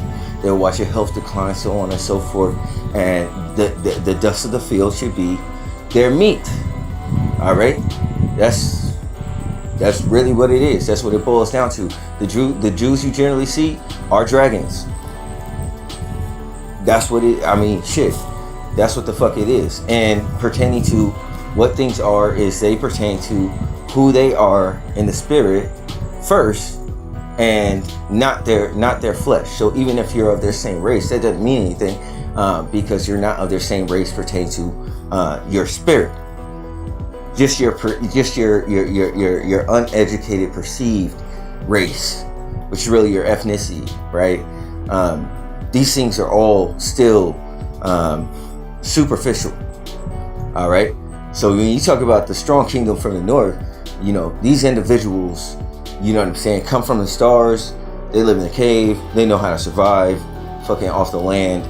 S1: They'll watch your health decline, so on and so forth, and the dust of the field should be their meat. All right, that's really what it is. That's what it boils down to. The Jews you generally see are dragons. That's what it. I mean, shit. That's what the fuck it is. And pertaining to what things are, is they pertain to who they are in the spirit first, and not their flesh. So even if you're of their same race, that doesn't mean anything, because you're not of their same race pertaining to your spirit. Just your uneducated perceived race, which is really your ethnicity, right? These things are all still superficial. All right. So when you talk about the strong kingdom from the north, you know, these individuals, you know what I'm saying, come from the stars. They live in a cave. They know how to survive fucking off the land.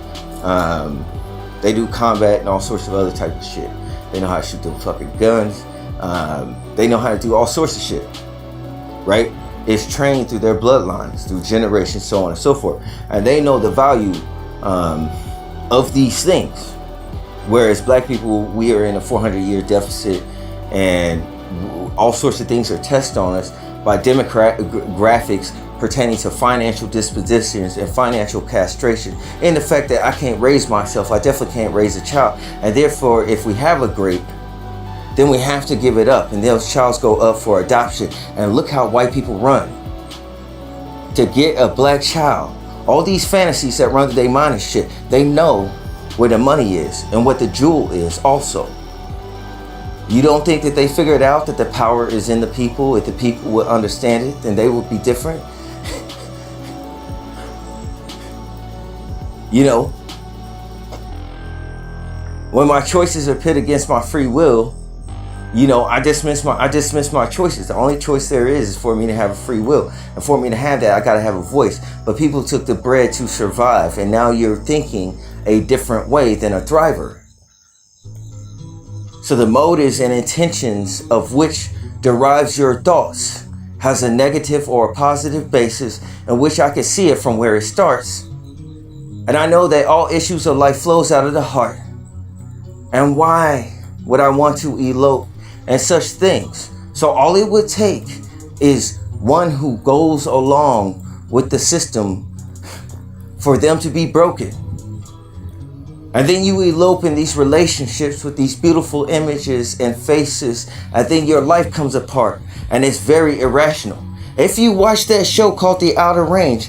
S1: They do combat and all sorts of other type of shit. They know how to shoot them fucking guns. They know how to do all sorts of shit, right? It's trained through their bloodlines, through generations, so on and so forth. And they know the value of these things. Whereas black people, we are in a 400-year deficit, and all sorts of things are tested on us by demographics pertaining to financial dispositions and financial castration. And the fact that I can't raise myself, I definitely can't raise a child. And therefore, if we have a grape, then we have to give it up. And those childs go up for adoption. And look how white people run to get a black child. All these fantasies that run through their mind and shit, they know where the money is and what the jewel is also. You don't think that they figured out that the power is in the people? If the people would understand it, then they would be different. You know, when my choices are pit against my free will, you know, I dismiss my choices. The only choice there is for me to have a free will. And for me to have that, I gotta have a voice. But people took the bread to survive, and now you're thinking a different way than a thriver. So the motives and intentions of which derives your thoughts has a negative or a positive basis in which I can see it from where it starts. And I know that all issues of life flows out of the heart. And why would I want to elope and such things? So all it would take is one who goes along with the system for them to be broken. And then you elope in these relationships with these beautiful images and faces, and then your life comes apart, and it's very irrational. If you watch that show called The Outer Range,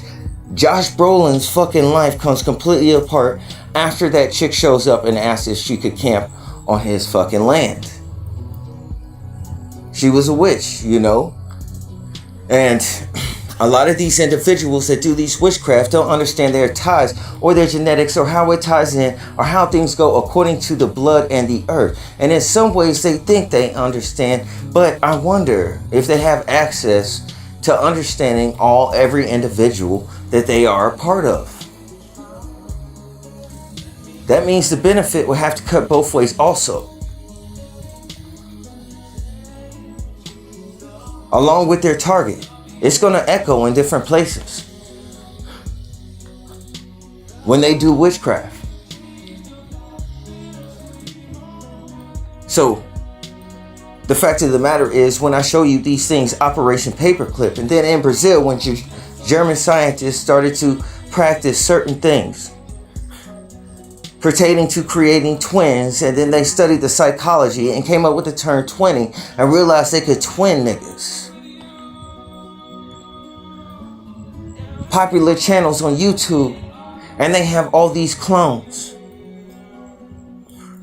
S1: Josh Brolin's fucking life comes completely apart after that chick shows up and asks if she could camp on his fucking land. She was a witch, you know? And a lot of these individuals that do these witchcraft don't understand their ties or their genetics or how it ties in or how things go according to the blood and the earth. And in some ways they think they understand, but I wonder if they have access to understanding every individual that they are a part of. That means the benefit will have to cut both ways also. Along with their target, it's going to echo in different places when they do witchcraft. So, the fact of the matter is, when I show you these things, Operation Paperclip, and then in Brazil, when German scientists started to practice certain things pertaining to creating twins, and then they studied the psychology and came up with the term twinning and realized they could twin niggas. Popular channels on YouTube, and they have all these clones.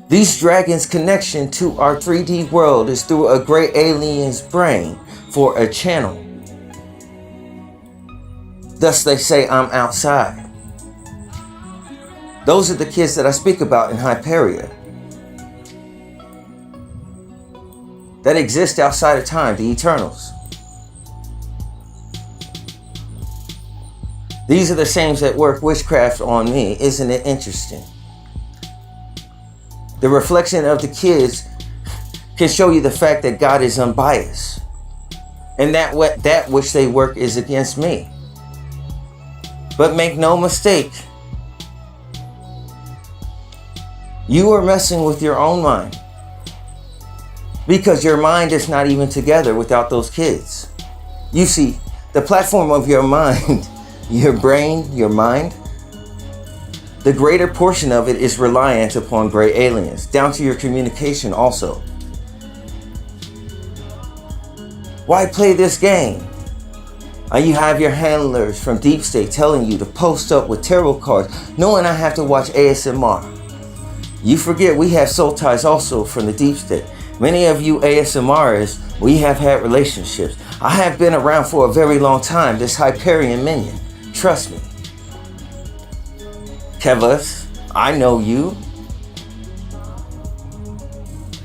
S1: These dragons' connection to our 3D world is through a great alien's brain for a channel. Thus they say I'm outside. Those are the kids that I speak about in Hyperia. That exist outside of time, the Eternals. These are the same that work witchcraft on me. Isn't it interesting? The reflection of the kids can show you the fact that God is unbiased. And that which they work is against me. But make no mistake, you are messing with your own mind. Because your mind is not even together without those kids. You see, the platform of your mind, your brain, your mind, the greater portion of it is reliant upon gray aliens, down to your communication also. Why play this game? You have your handlers from Deep State telling you to post up with tarot cards, knowing I have to watch ASMR. You forget we have soul ties also from the Deep State. Many of you ASMRers, we have had relationships. I have been around for a very long time, this Hyperion minion. Trust me. Kevas, I know you.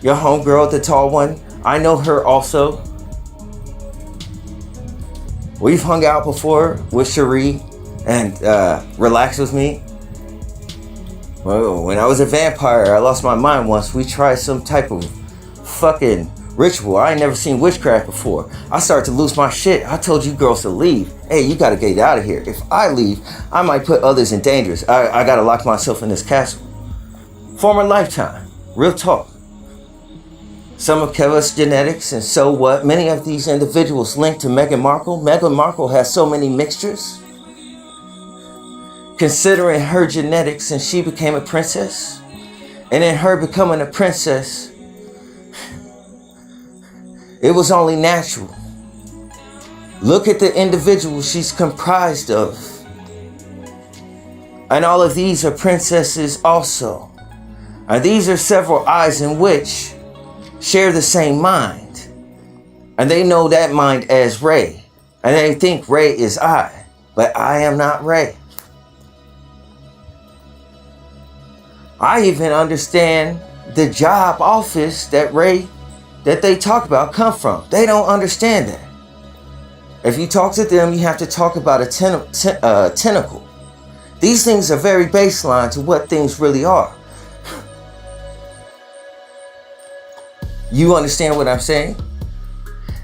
S1: Your homegirl, the tall one, I know her also. We've hung out before with Cherie and relaxed with me. Well, when I was a vampire, I lost my mind once. We tried some type of fucking ritual. I ain't never seen witchcraft before. I started to lose my shit. I told you girls to leave. Hey, you gotta get out of here. If I leave, I might put others in danger. I gotta lock myself in this castle. Former lifetime. Real talk. Some of Keva's genetics, and so what? Many of these individuals linked to Meghan Markle. Meghan Markle has so many mixtures. Considering her genetics, and she became a princess. And in her becoming a princess, it was only natural. Look at the individual she's comprised of. And all of these are princesses also. And these are several eyes in which share the same mind. And they know that mind as Ray. And they think Ray is I. But I am not Ray. I even understand the job office that they talk about come from. They don't understand that. If you talk to them, you have to talk about a tentacle. These things are very baseline to what things really are. You understand what I'm saying?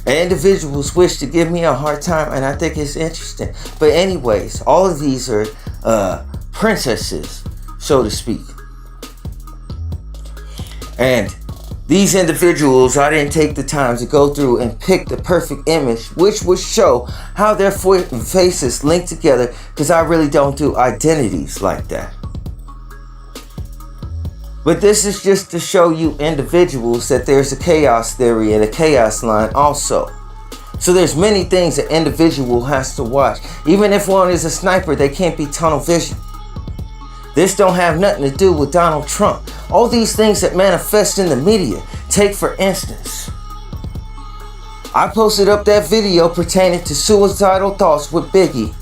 S1: And individuals wish to give me a hard time, and I think it's interesting. But anyways, all of these are princesses, so to speak. And These individuals, I didn't take the time to go through and pick the perfect image, which would show how their faces link together, because I really don't do identities like that. But this is just to show you individuals that there's a chaos theory and a chaos line also. So there's many things an individual has to watch. Even if one is a sniper, they can't be tunnel vision. This don't have nothing to do with Donald Trump. All these things that manifest in the media. Take for instance, I posted up that video pertaining to suicidal thoughts with Biggie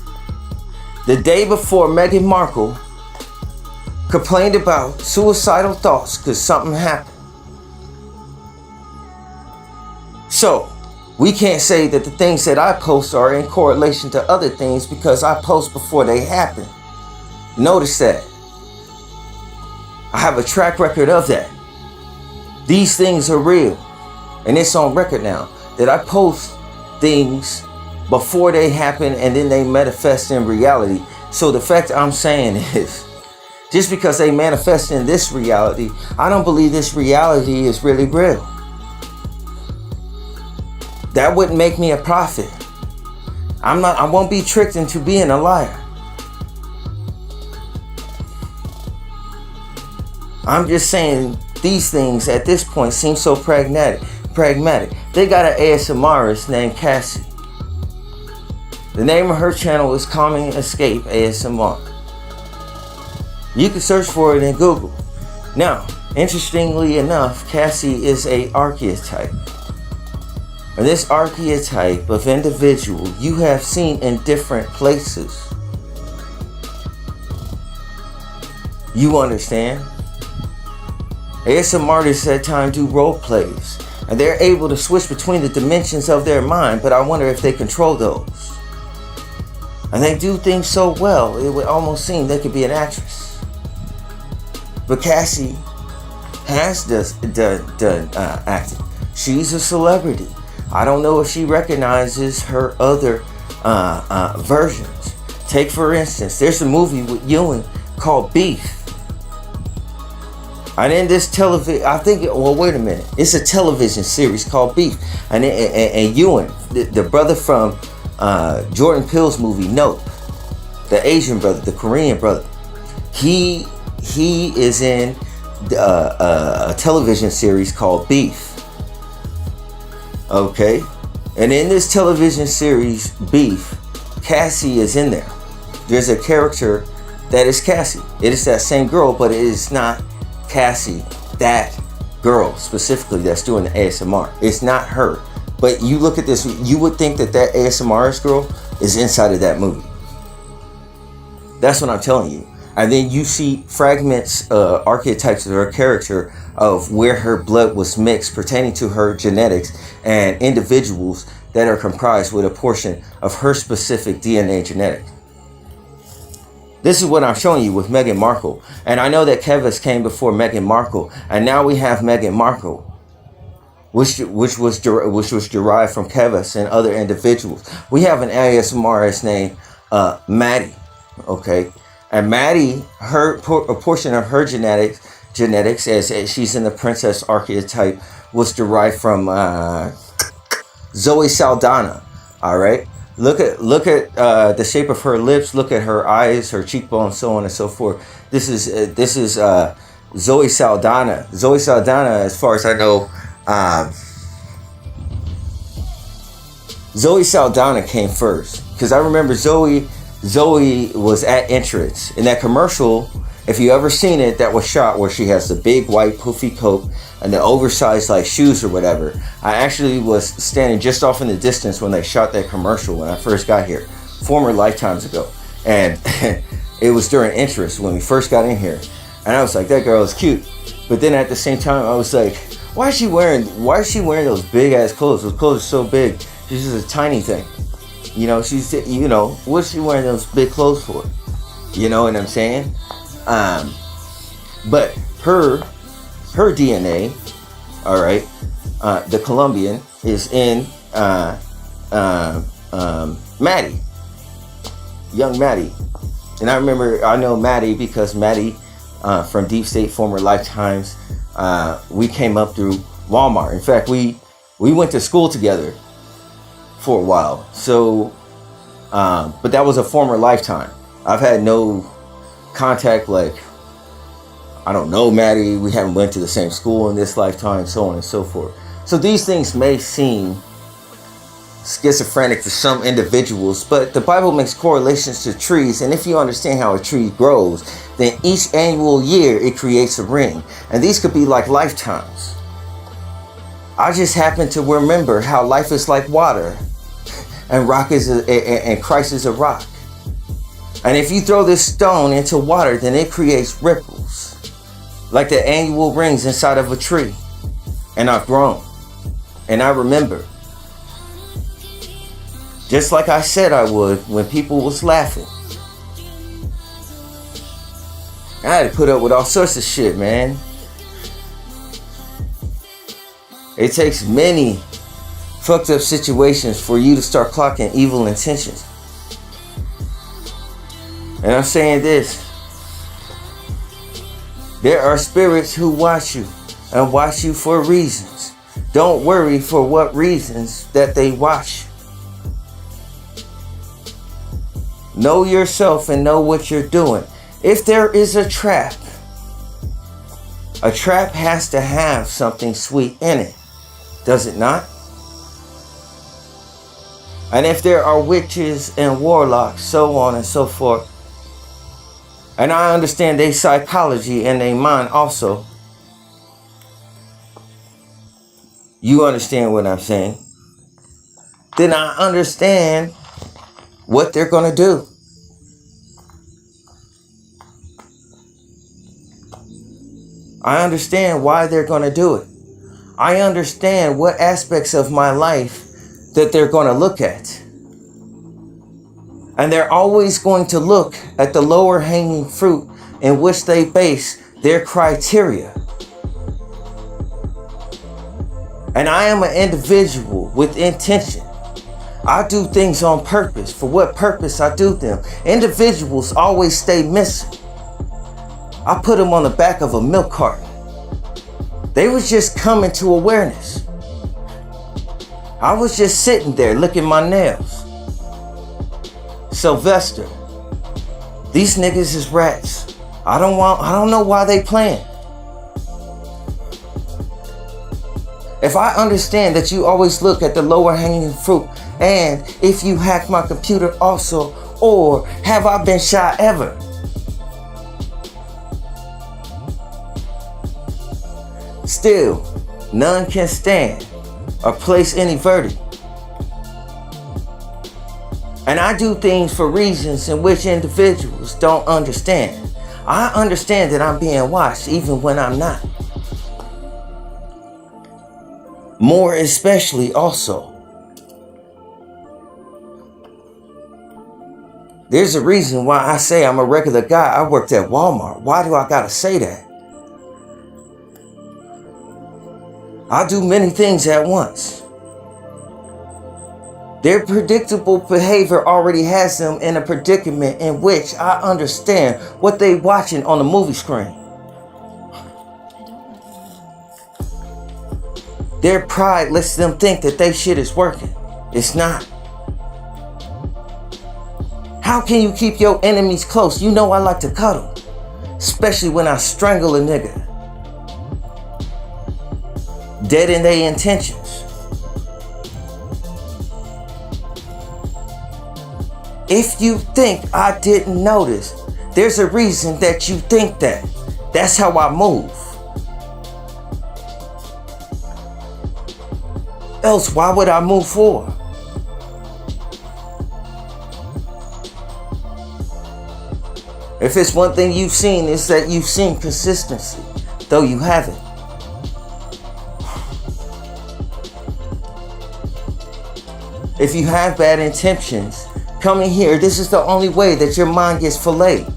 S1: the day before Meghan Markle complained about suicidal thoughts because something happened. So, we can't say that the things that I post are in correlation to other things because I post before they happen. Notice that. I have a track record of that. These things are real. And it's on record now that I post things before they happen and then they manifest in reality. So the fact I'm saying is, just because they manifest in this reality, I don't believe this reality is really real. That wouldn't make me a prophet. I won't be tricked into being a liar. I'm just saying these things at this point seem so pragmatic. They got an ASMRist named Cassie. The name of her channel is Calming Escape ASMR. You can search for it in Google. Now, interestingly enough, Cassie is an archetype. And this archetype of individual you have seen in different places. You understand? ASM artists at times do role plays, and they're able to switch between the dimensions of their mind, but I wonder if they control those. And they do things so well, it would almost seem they could be an actress. But Cassie has done acting. She's a celebrity. I don't know if she recognizes her other versions. Take for instance, there's a movie with Ewan called Beef. And in this television, wait a minute. It's a television series called Beef. And Ewan, the brother from Jordan Peele's movie Nope, the Asian brother, the Korean brother, he is in a television series called Beef. Okay? And in this television series, Beef, Cassie is in there. There's a character that is Cassie. It is that same girl, but it is not Cassie, that girl specifically that's doing the ASMR. It's not her. But you look at this, you would think that ASMRist girl is inside of that movie. That's what I'm telling you. And then you see fragments, archetypes of her character of where her blood was mixed pertaining to her genetics and individuals that are comprised with a portion of her specific DNA genetic. This is what I'm showing you with Meghan Markle. And I know that Kevis came before Meghan Markle. And now we have Meghan Markle, which was derived from Kevis and other individuals. We have an ASMRist named Maddie. Okay. And Maddie, a portion of her genetics, as she's in the princess archetype, was derived from Zoe Saldana. All right. Look at the shape of her lips. Look at her eyes, her cheekbones, so on and so forth. This is Zoe Saldana. Zoe Saldana, as far as I know, Zoe Saldana came first because I remember Zoe was at entrance in that commercial. If you ever seen it, that was shot where she has the big white poofy coat and the oversized like shoes or whatever. I actually was standing just off in the distance when they shot that commercial when I first got here, former lifetimes ago. And it was during entrance when we first got in here. And I was like, that girl is cute. But then at the same time, I was like, why is she wearing those big ass clothes? Those clothes are so big. She's just a tiny thing. You know, what's she wearing those big clothes for? You know what I'm saying? But her DNA, all right, the Colombian is in Maddie, young Maddie. And I know Maddie because Maddie from Deep State, former lifetimes, we came up through Walmart. In fact, we went to school together for a while. So, but that was a former lifetime. I've had no contact, like, I don't know Maddie, we haven't went to the same school in this lifetime, so on and so forth. So these things may seem schizophrenic to some individuals, but the Bible makes correlations to trees, and if you understand how a tree grows, then each annual year it creates a ring, and these could be like lifetimes. I just happen to remember how life is like water, and and Christ is a rock. And if you throw this stone into water, then it creates ripples, like the annual rings inside of a tree. And I've grown, and I remember, just like I said I would when people was laughing. I had to put up with all sorts of shit, man. It takes many fucked up situations for you to start clocking evil intentions. And I'm saying this. There are spirits who watch you and watch you for reasons. Don't worry for what reasons that they watch. Know yourself and know what you're doing. If there is a trap has to have something sweet in it, does it not? And if there are witches and warlocks, so on and so forth, and I understand their psychology and their mind also, you understand what I'm saying, then I understand what they're going to do. I understand why they're going to do it. I understand what aspects of my life that they're going to look at. And they're always going to look at the lower hanging fruit in which they base their criteria. And I am an individual with intention. I do things on purpose. For what purpose I do them. Individuals always stay missing. I put them on the back of a milk carton. They was just coming to awareness. I was just sitting there licking my nails. Sylvester, these niggas is rats. I don't know why they playing. If I understand that you always look at the lower hanging fruit, and if you hack my computer also, or have I been shot ever? Still, none can stand or place any verdict. And I do things for reasons in which individuals don't understand. I understand that I'm being watched even when I'm not. More especially also. There's a reason why I say I'm a regular guy. I worked at Walmart. Why do I gotta say that? I do many things at once. Their predictable behavior already has them in a predicament in which I understand what they watching on the movie screen. Their pride lets them think that their shit is working. It's not. How can you keep your enemies close? You know I like to cuddle. Especially when I strangle a nigga. Dead in their intentions. If you think I didn't notice, there's a reason that you think that. That's how I move. Else, why would I move forward? If it's one thing you've seen, it's that you've seen consistency, though you haven't. If you have bad intentions, coming here, this is the only way that your mind gets filleted.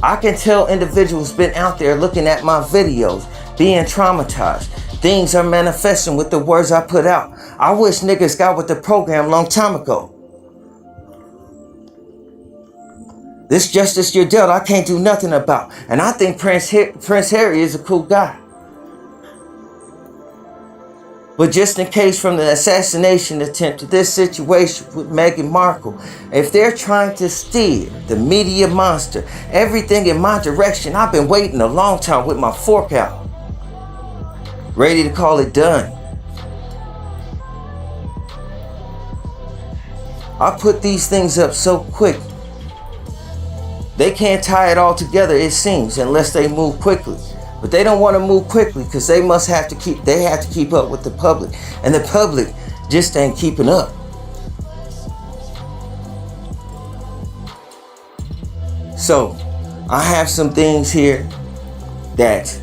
S1: I can tell individuals been out there looking at my videos, being traumatized. Things are manifesting with the words I put out. I wish niggas got with the program long time ago. This justice you're dealt, I can't do nothing about. And I think Prince Harry is a cool guy. But just in case from the assassination attempt to this situation with Meghan Markle, if they're trying to steer the media monster, everything in my direction, I've been waiting a long time with my fork out, ready to call it done. I put these things up so quick. They can't tie it all together, it seems, unless they move quickly. But they don't want to move quickly because they have to keep up with the public. And the public just ain't keeping up. So, I have some things here that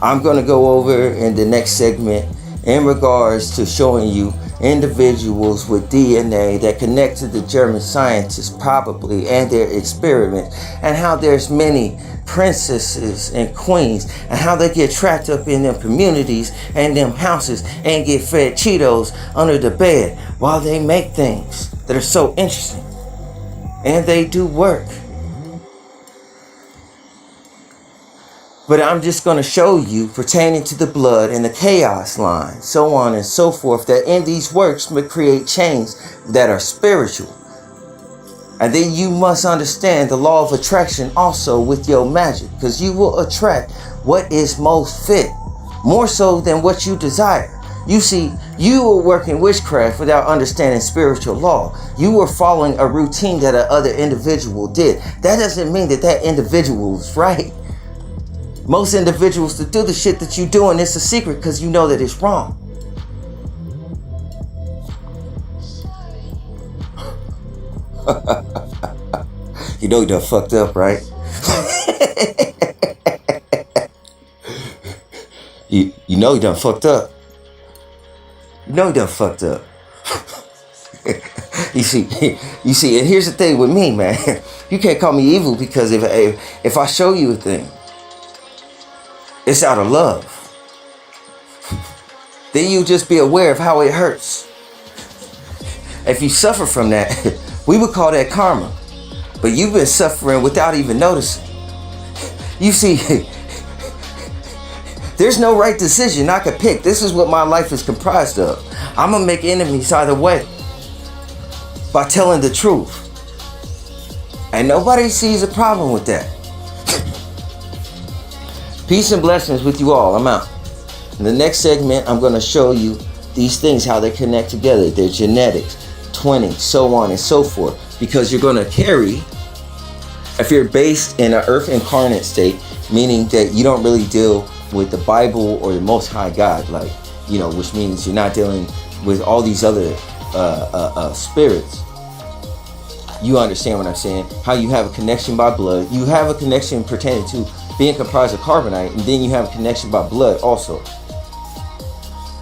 S1: I'm going to go over in the next segment in regards to showing you individuals with DNA that connect to the German scientists probably and their experiments, and how there's many princesses and queens and how they get trapped up in them communities and them houses and get fed Cheetos under the bed while they make things that are so interesting, and they do work. But I'm just going to show you pertaining to the blood and the chaos line, so on and so forth, that in these works may create chains that are spiritual. And then you must understand the law of attraction also with your magic, because you will attract what is most fit, more so than what you desire. You see, you were working witchcraft without understanding spiritual law. You were following a routine that another individual did. That doesn't mean that that individual was right. Most individuals that do the shit that you're doing, it's a secret because you know that it's wrong. You know you done fucked up, right? you know you done fucked up. You know you done fucked up. You see, and here's the thing with me, man. You can't call me evil because if I show you a thing, it's out of love. Then you just be aware of how it hurts. If you suffer from that, we would call that karma. But you've been suffering without even noticing. You see, there's no right decision I could pick. This is what my life is comprised of. I'm gonna make enemies either way by telling the truth. And nobody sees a problem with that. Peace and blessings with you all. I'm out. In the next segment, I'm going to show you these things, how they connect together, their genetics, twinning, so on and so forth. Because you're going to carry, if you're based in an earth incarnate state, meaning that you don't really deal with the Bible or the Most High God, like, which means you're not dealing with all these other spirits. You understand what I'm saying? How you have a connection by blood. You have a connection pertaining to being comprised of carbonite, and then you have a connection by blood also.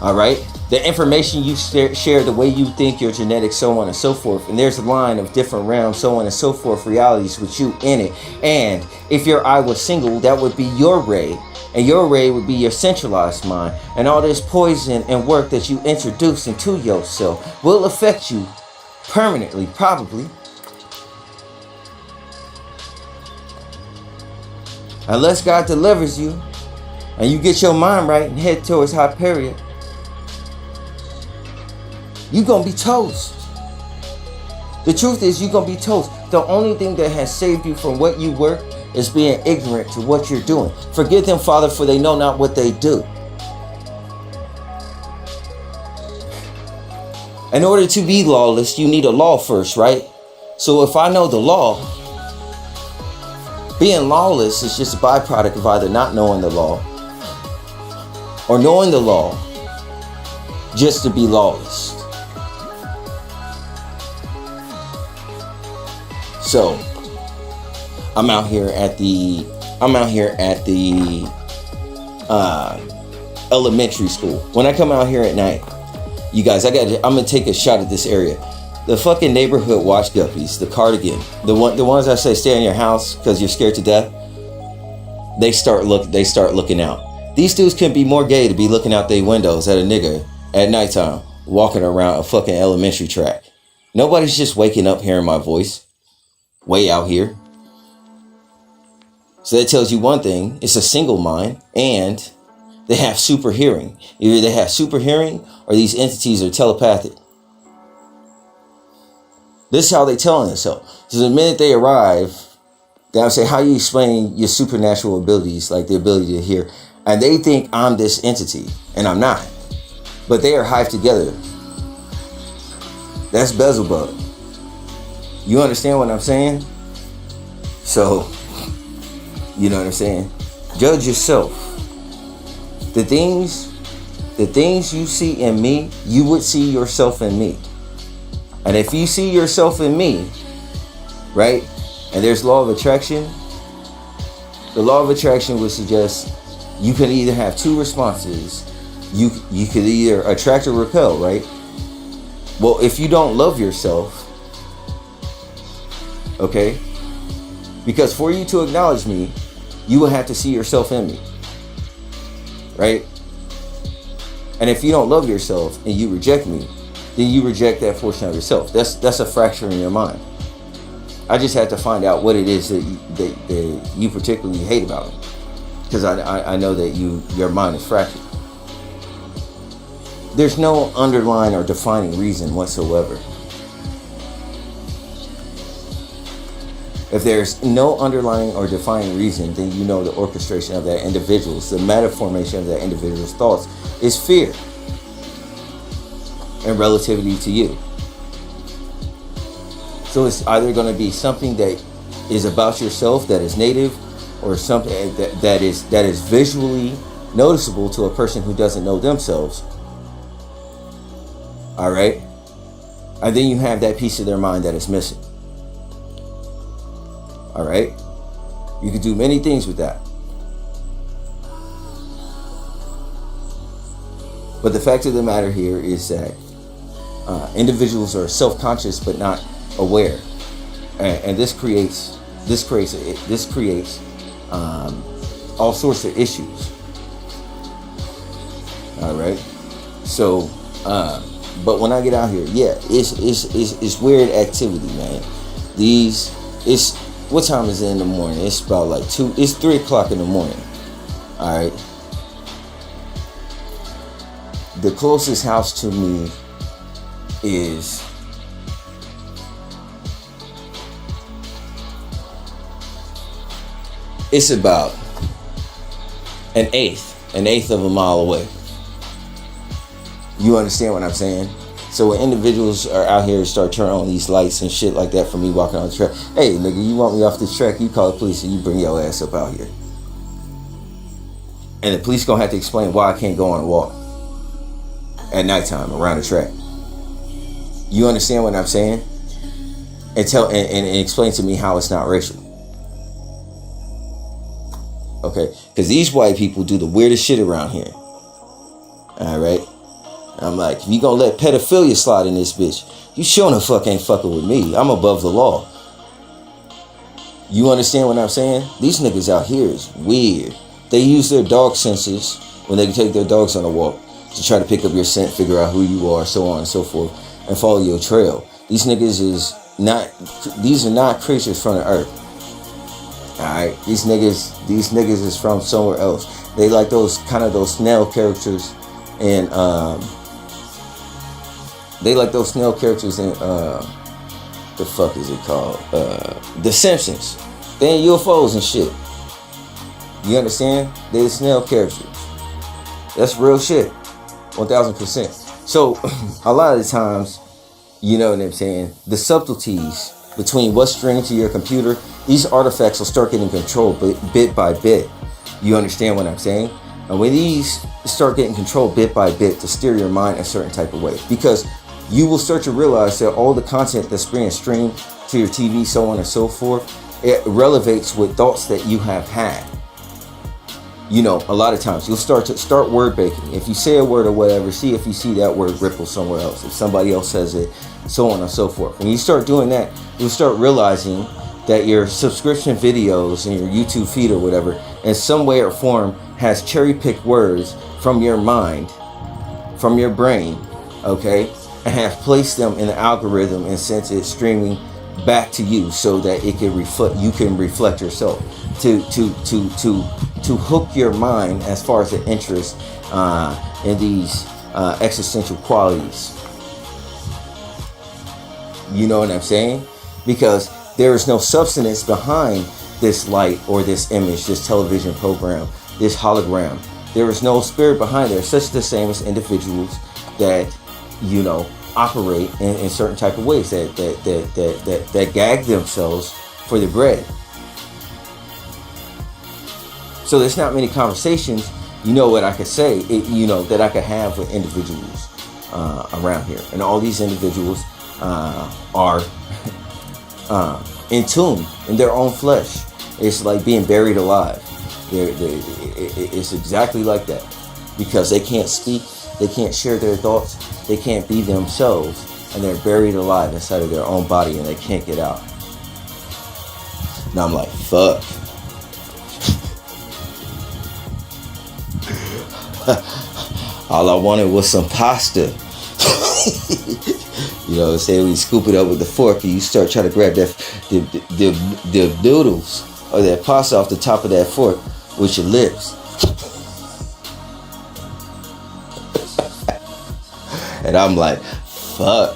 S1: All right? The information you share, the way you think, your genetics, so on and so forth. And there's a line of different realms, so on and so forth, realities with you in it. And if your eye was single, that would be your ray. And your ray would be your centralized mind. And all this poison and work that you introduce into yourself will affect you permanently, probably. Unless God delivers you and you get your mind right and head towards Hyperion, you're going to be toast. The truth is you're going to be toast. The only thing that has saved you from what you were is being ignorant to what you're doing. Forgive them, Father, for they know not what they do. In order to be lawless, you need a law first, right? So if I know the law, being lawless is just a byproduct of either not knowing the law or knowing the law just to be lawless. So I'm out here at the elementary school. When I come out here at night, you guys, I'm gonna take a shot at this area. The fucking neighborhood watch guppies, the cardigan, the ones I say stay in your house because you're scared to death. They start looking out. These dudes can be more gay to be looking out their windows at a nigga at nighttime, walking around a fucking elementary track. Nobody's just waking up hearing my voice way out here. So that tells you one thing: it's a single mind, and They have super hearing. Either they have super hearing or these entities are telepathic. This is how they telling themselves. So the minute they arrive, they'll say, how you explain your supernatural abilities, like the ability to hear? And they think I'm this entity, and I'm not. But they are hived together. That's Beelzebub. You understand what I'm saying? So, you know what I'm saying? Judge yourself. The things you see in me, you would see yourself in me. And if you see yourself in me, right? And there's law of attraction. The law of attraction would suggest you can either have two responses. You could either attract or repel, right? Well, if you don't love yourself, okay? Because for you to acknowledge me, you will have to see yourself in me, right? And if you don't love yourself and you reject me, then you reject that portion of yourself. That's a fracture in your mind. I just had to find out what it is that you particularly hate about me, because I know that your mind is fractured. There's no underlying or defining reason whatsoever. If there's no underlying or defining reason, then you know the orchestration of that individual's, the metaformation of that individual's thoughts is fear and relativity to you. So it's either going to be something that is about yourself that is native, or something that is visually noticeable to a person who doesn't know themselves. All right? And then you have that piece of their mind that is missing. All right? You can do many things with that. But the fact of the matter here is that individuals are self-conscious but not aware, and this creates all sorts of issues. All right. So, but when I get out here, yeah, it's weird activity, man. What time is it in the morning? It's about like 3 o'clock in the morning. All right. The closest house to me is it's about an eighth of a mile away. You understand what I'm saying? So when individuals are out here and start turning on these lights and shit like that for me walking on the track, hey nigga, you want me off this track, you call the police and you bring your ass up out here. And the police gonna have to explain why I can't go on a walk at nighttime around the track. You understand what I'm saying? And explain to me how it's not racial. Okay, because these white people do the weirdest shit around here. All right, I'm like, if you gonna let pedophilia slide in this bitch, you sure the fuck ain't fucking with me. I'm above the law. You understand what I'm saying? These niggas out here is weird. They use their dog senses when they can take their dogs on a walk to try to pick up your scent, figure out who you are, so on and so forth, and follow your trail. These are not creatures from the earth. Alright, these niggas is from somewhere else. They like those snail characters, and they like those snail characters in the fuck is it called? The Simpsons. They ain't UFOs and shit. You understand? They the snail characters. That's real shit. 1000%. So a lot of the times, you know what I'm saying, the subtleties between what's streamed to your computer, these artifacts will start getting controlled bit by bit. You understand what I'm saying? And when these start getting controlled bit by bit to steer your mind a certain type of way, because you will start to realize that all the content that's being streamed to your TV, so on and so forth, it relevates with thoughts that you have had. You know, a lot of times you'll start word baking. If you say a word or whatever, see if you see that word ripple somewhere else. If somebody else says it, so on and so forth. When you start doing that, you'll start realizing that your subscription videos and your YouTube feed or whatever, in some way or form, has cherry-picked words from your mind, from your brain, okay, and have placed them in the algorithm and sent it streaming back to you so that it can reflect, you can reflect yourself, to hook your mind as far as the interest in these existential qualities. You know what I'm saying? Because there is no substance behind this light or this image, this television program, this hologram. There is no spirit behind it. Such the same as individuals that, you know, operate in certain type of ways, that gag themselves for the bread. So there's not many conversations, you know, what I could say, you know, that I could have with individuals around here. And all these individuals are in tune in their own flesh. It's like being buried alive. It's exactly like that, because they can't speak, they can't share their thoughts, they can't be themselves, and they're buried alive inside of their own body, and they can't get out. Now I'm like, fuck. All I wanted was some pasta. You know what I'm saying? When you scoop it up with the fork and you start trying to grab the noodles or that pasta off the top of that fork with your lips. And I'm like, fuck.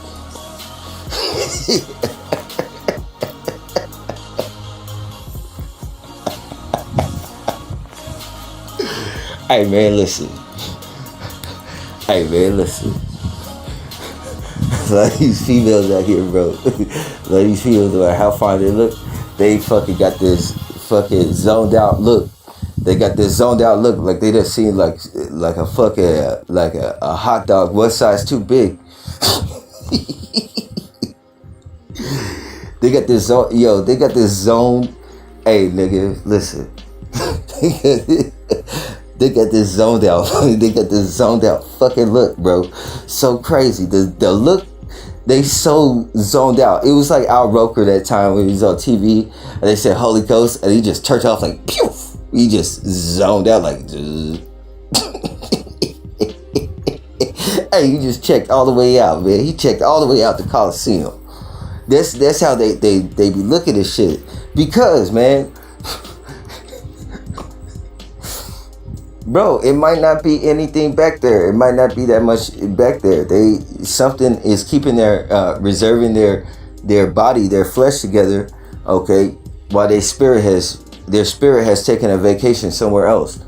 S1: Hey man, listen. Hey man, listen. A lot of these females out here, bro. A lot of these females, no matter how fine they look, they fucking got this fucking zoned out look. They got this zoned out look, like they just seen like a fucking like a hot dog one size too big. They got this zone, yo. They got this zone. Hey nigga, listen. They got this zoned out. They got this zoned out fucking look, bro. So crazy. The look, they so zoned out. It was like Al Roker that time when he was on TV and they said Holy Ghost and he just turned off like pew. He just zoned out like. Hey, he just checked all the way out, man. He checked all the way out the Coliseum. That's how they be looking at shit. Because, man, bro, it might not be anything back there. It might not be that much back there. Something is keeping their reserving their body, their flesh together, okay, while their spirit has taken a vacation somewhere else.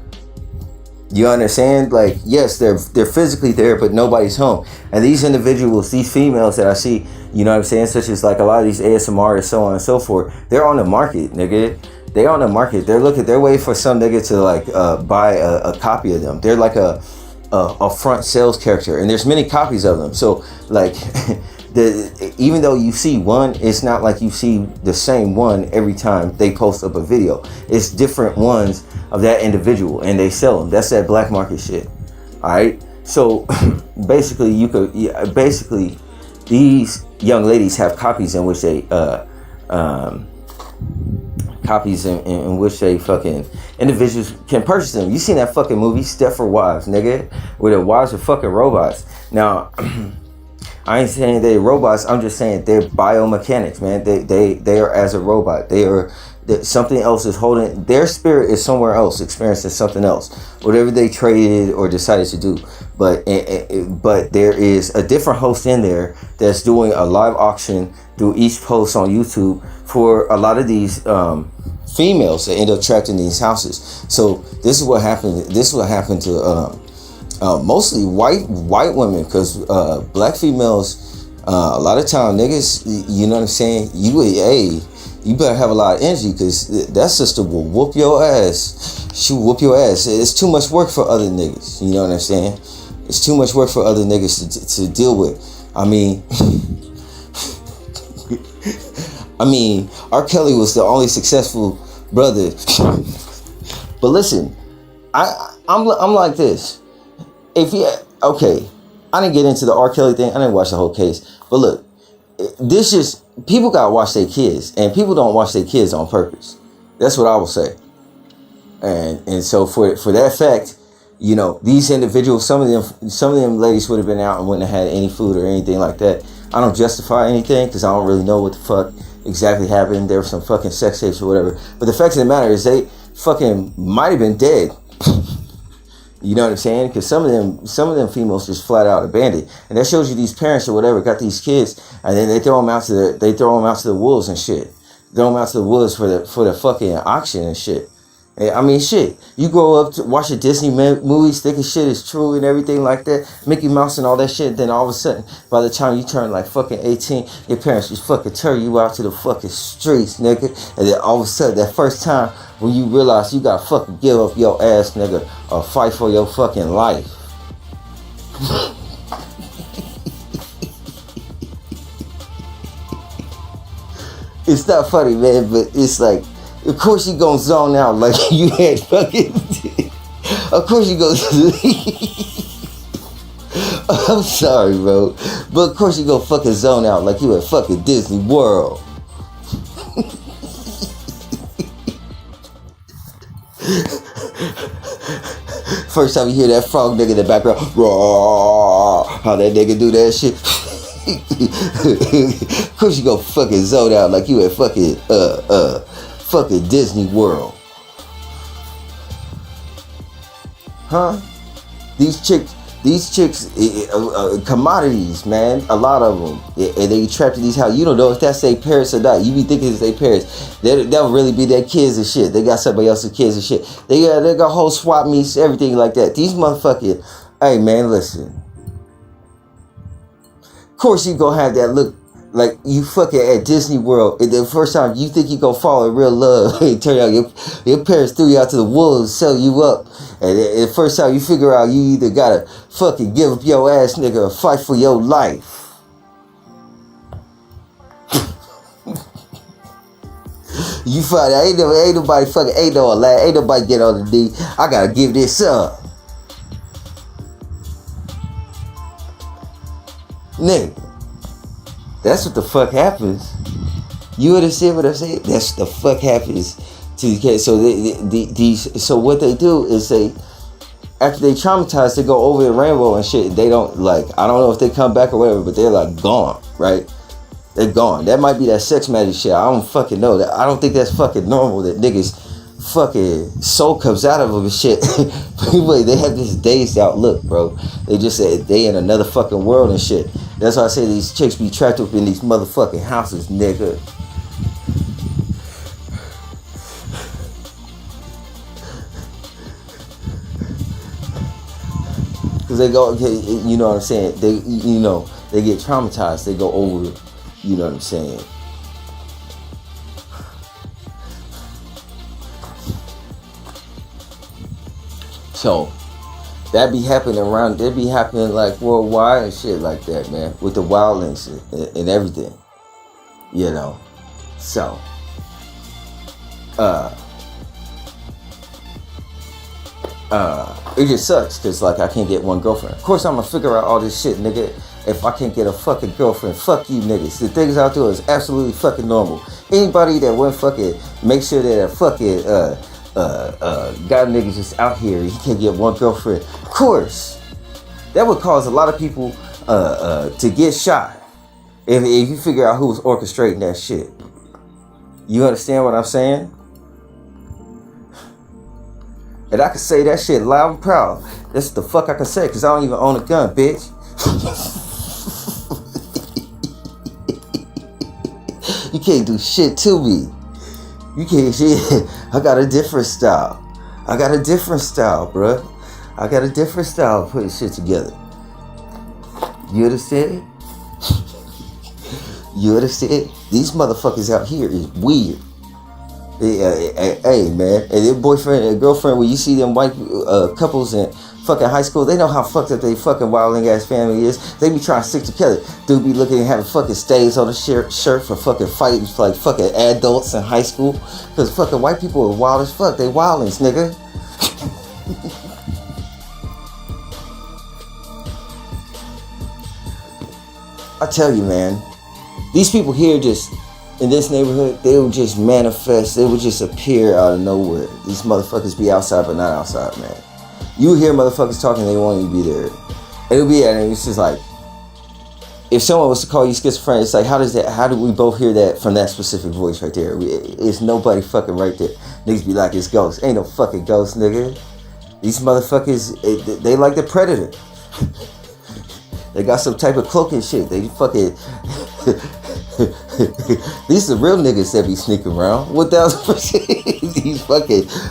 S1: You understand? Like, yes, they're physically there, but nobody's home. And these individuals, these females that I see, you know what I'm saying, such as like a lot of these ASMR and so on and so forth, they're on the market, nigga. They're on the market. They're waiting for some nigga to like buy a copy of them. They're like a front sales character, and there's many copies of them. So like, even though you see one, it's not like you see the same one every time they post up a video. It's different ones of that individual, and they sell them. That's that black market shit. All right. So basically, these young ladies have copies in which they fucking individuals can purchase them. You seen that fucking movie Stepford Wives, nigga, where the wives are fucking robots. Now, I ain't saying they're robots. I'm just saying they're biomechanics, man. They are as a robot. Something else is holding their spirit is somewhere else, experiencing something else, whatever they traded or decided to do. But there is a different host in there that's doing a live auction through each post on YouTube for a lot of these females that end up trapped in these houses. So this is what happened. This is what happened to mostly white women, because black females, a lot of time niggas, you know what I'm saying, you better have a lot of energy, because that sister will whoop your ass. She will whoop your ass. It's too much work for other niggas, you know what I'm saying? It's too much work for other niggas to deal with. I mean, R. Kelly was the only successful brother. But listen, I'm like this. I didn't get into the R. Kelly thing. I didn't watch the whole case. But look, people gotta watch their kids, and people don't watch their kids on purpose. That's what I will say. And so for that fact, you know, these individuals, some of them ladies would have been out and wouldn't have had any food or anything like that. I don't justify anything, because I don't really know what the fuck exactly happened. There were some fucking sex tapes or whatever. But the fact of the matter is they fucking might have been dead. You know what I'm saying? Because some of them females just flat out abandoned, and that shows you these parents or whatever got these kids, and then they throw them out to the wolves and shit. Throw them out to the woods for the fucking auction and shit. I mean, shit. You grow up to watch a Disney movies, thinking shit is true and everything like that, Mickey Mouse and all that shit. Then all of a sudden, by the time you turn like fucking 18, your parents just fucking turn you out to the fucking streets, nigga. And then all of a sudden, that first time when you realize you gotta fucking give up your ass, nigga, or fight for your fucking life. It's not funny, man, but it's like, of course you gonna zone out like you had fucking. Of course you gonna. I'm sorry, bro, but of course you gonna fucking zone out like you at fucking Disney World. First time you hear that frog nigga in the background, raw, how that nigga do that shit. Of course you gonna fucking zone out like you at fucking fucking Disney World. Huh? These chicks, commodities, man. A lot of them, and they trapped in these houses. You don't know if that's their parents or not. You be thinking it's their parents. That'll really be their kids and shit. They got somebody else's kids and shit. They got whole swap meets, everything like that. These motherfucking, hey man, listen. Of course you gonna have that look like you fucking at Disney World. And the first time you think you gonna fall in real love, it turn out your parents threw you out to the wolves, sell you up. And the first time you figure out you either gotta fucking give up your ass, nigga, or fight for your life. You find out ain't nobody fucking ain't nobody get on the knee. I gotta give this up. Nigga, that's what the fuck happens. You understand what I'm saying? That's what the fuck happens to the kids. So so what they do is after they traumatize, they go over the rainbow and shit. They don't like, I don't know if they come back or whatever, but they're like gone, right? They're gone. That might be that sex magic shit. I don't fucking know. I don't think that's fucking normal that niggas fucking soul comes out of them and shit. But anyway, they have this dazed out look, bro. They just say they in another fucking world and shit. That's why I say these chicks be trapped up in these motherfucking houses, nigga. Cause they go, you know what I'm saying? They get traumatized. They go over, you know what I'm saying? So that be happening like worldwide and shit like that, man, with the wildlings and everything, you know. So it just sucks because like I can't get one girlfriend. Of course I'm gonna figure out all this shit, nigga. If I can't get a fucking girlfriend, fuck you niggas. The things out there is absolutely fucking normal. Anybody that wouldn't fucking make sure that a fucking got niggas just out here, he can't get one girlfriend. Of course, that would cause a lot of people to get shot if you figure out who was orchestrating that shit. You understand what I'm saying? And I can say that shit loud and proud. That's the fuck I can say, because I don't even own a gun, bitch. You can't do shit to me. You can't shit. I got a different style. Bruh. I got a different style of putting shit together. You understand? You understand? These motherfuckers out here is weird. Hey, man. And their boyfriend and girlfriend, when you see them white couples in fucking high school, they know how fucked up they fucking wilding ass family is. They be trying to stick together. Dude be looking and having fucking stains on the shirt for fucking fighting for like fucking adults in high school. Because fucking white people are wild as fuck. They wildlings, nigga. I tell you, man. These people here just, in this neighborhood, they would just manifest. They would just appear out of nowhere. These motherfuckers be outside but not outside, man. You hear motherfuckers talking, they won't even be there. It'll be, and it's just like, if someone was to call you schizophrenic, it's like, how do we both hear that from that specific voice right there? It's nobody fucking right there. Niggas be like, it's ghosts. Ain't no fucking ghosts, nigga. These motherfuckers, they like the Predator. They got some type of cloak and shit. They fucking... These are real niggas that be sneaking around. 1000%.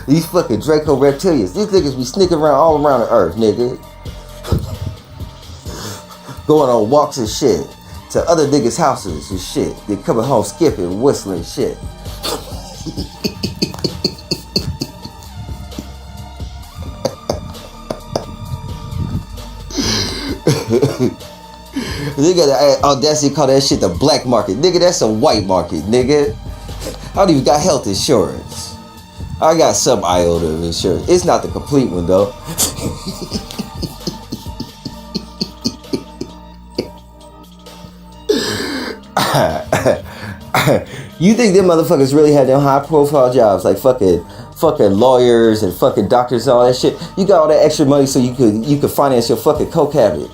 S1: These fucking Draco reptilians. These niggas be sneaking around all around the earth, nigga. Going on walks and shit to other niggas' houses and shit. They coming home skipping, whistling and shit. They got the audacity to call that shit the black market. Nigga, that's a white market, nigga. I don't even got health insurance. I got some iota of insurance. It's not the complete one, though. You think them motherfuckers really had them high profile jobs like fucking lawyers and fucking doctors and all that shit? You got all that extra money so you could finance your fucking coke habit.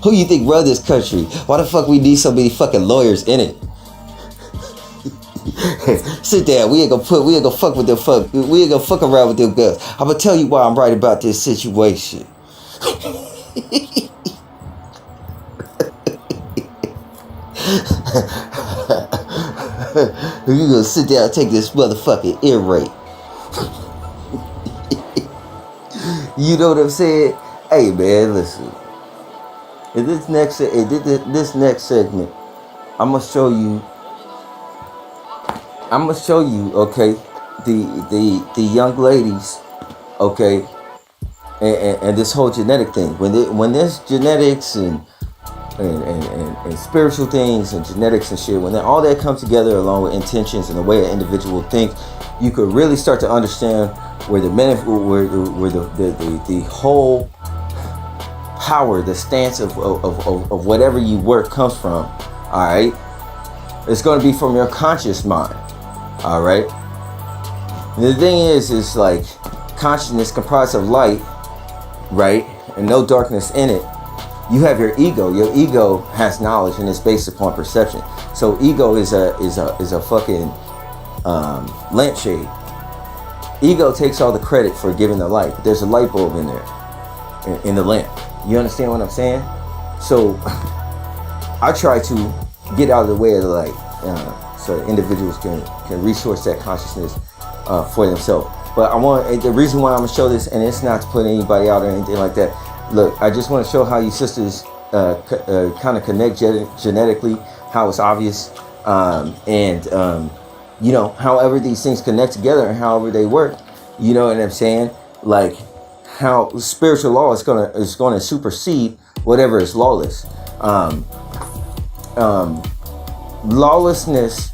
S1: Who you think run this country? Why the fuck we need so many fucking lawyers in it? Sit down. We ain't gonna fuck with them fuck. We ain't gonna fuck around with them guns. I'm gonna tell you why I'm right about this situation. You gonna sit down and take this motherfucking ear rape. You know what I'm saying? Hey man, listen. In this next segment, I'm gonna show you, okay, the young ladies, okay, and this whole genetic thing. When there's genetics and spiritual things and genetics and shit, when all that comes together along with intentions and the way an individual thinks, you could really start to understand where the whole power, the stance of whatever you work comes from. All right, it's going to be from your conscious mind. All right. And the thing is like consciousness comprised of light, right, and no darkness in it. You have your ego. Your ego has knowledge and it's based upon perception. So ego is a fucking lampshade. Ego takes all the credit for giving the light. There's a light bulb in there, in the lamp. You understand what I'm saying? So I try to get out of the way of the light, so individuals can resource that consciousness for themselves. But the reason why I'm gonna show this, and it's not to put anybody out or anything like that. Look, I just want to show how you sisters kind of connect genetically, how it's obvious, you know, however these things connect together and however they work. You know what I'm saying? Like how spiritual law is gonna supersede whatever is lawless. Lawlessness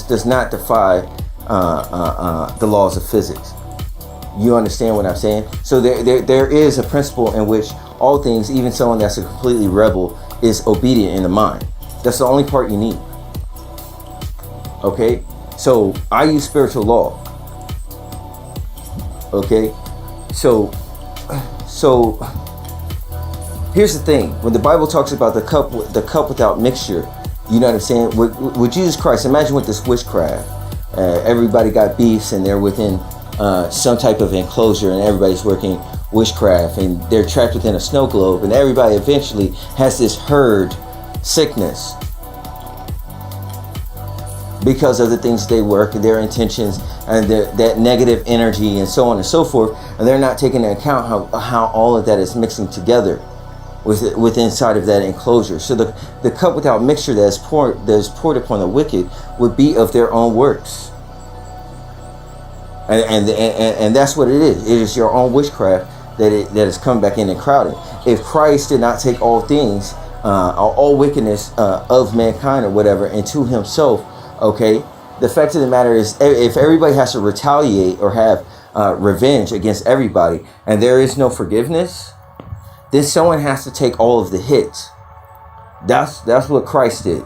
S1: does not defy the laws of physics. You understand what I'm saying? So there is a principle in which all things, even someone that's a completely rebel, is obedient in the mind. That's the only part you need. Okay? So I use spiritual law. Okay? So here's the thing. When the Bible talks about the cup without mixture, you know what I'm saying? With Jesus Christ, imagine with this witchcraft. Everybody got beefs and they're within some type of enclosure and everybody's working witchcraft and they're trapped within a snow globe and everybody eventually has this herd sickness because of the things they work and their intentions and that negative energy and so on and so forth, and they're not taking into account how all of that is mixing together with inside of that enclosure. So the cup without mixture that is poured upon the wicked would be of their own works. And that's what it is. It is your own witchcraft that is coming back in and crowding. If Christ did not take all things, all wickedness of mankind or whatever into himself, okay, the fact of the matter is, if everybody has to retaliate or have revenge against everybody and there is no forgiveness, then someone has to take all of the hits. That's what Christ did.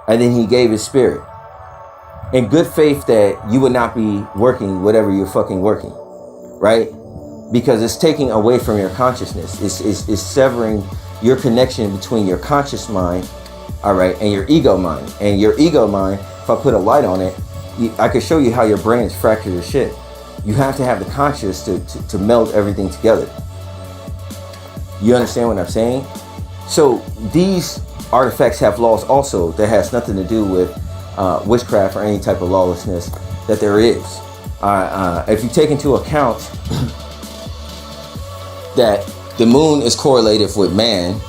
S1: And then he gave his spirit. In good faith that you would not be working whatever you're fucking working. Right? because it's taking away from your consciousness. It's severing your connection between your conscious mind, all right, and your ego mind. And your ego mind, if I put a light on it, I could show you how your brain is fractured as shit. You have to have the conscious to meld everything together. You understand what I'm saying? So these artifacts have laws also that has nothing to do with witchcraft or any type of lawlessness that there is. If you take into account that the moon is correlated with man,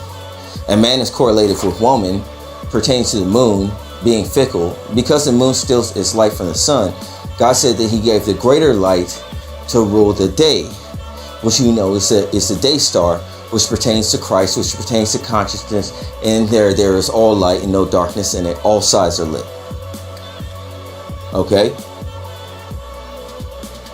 S1: and man is correlated with woman, pertains to the moon being fickle, because the moon steals its light from the sun. God said that he gave the greater light to rule the day, which you know is the day star, which pertains to Christ, which pertains to consciousness. And there is all light and no darkness in it. All sides are lit. Okay?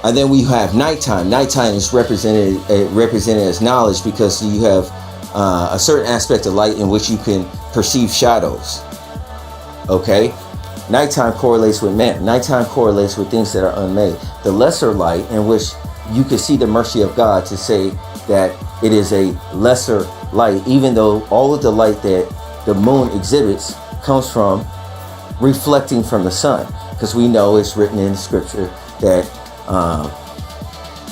S1: And then we have nighttime. Nighttime is represented as knowledge, because you have a certain aspect of light in which you can perceive shadows. Okay? Nighttime correlates with man. Nighttime correlates with things that are unmade. The lesser light, in which you can see the mercy of God to say that it is a lesser light, even though all of the light that the moon exhibits comes from reflecting from the sun. Because we know it's written in scripture that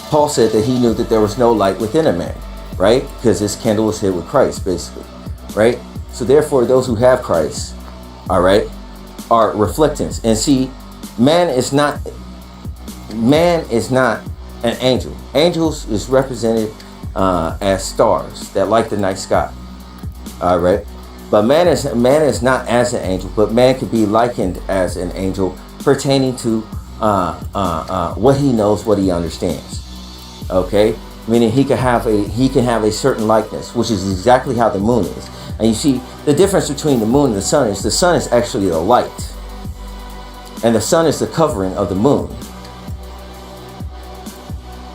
S1: Paul said that he knew that there was no light within a man, right? Because his candle was hid with Christ, basically, right? So therefore, those who have Christ, all right, are reflectance. And see, man is not an angel. Angels is represented as stars that light the night sky. All right, but man is not as an angel, but man could be likened as an angel, pertaining to what he knows, what he understands. Okay, meaning he can have a certain likeness, which is exactly how the moon is. And you see, the difference between the moon and the sun is actually the light, and the sun is the covering of the moon.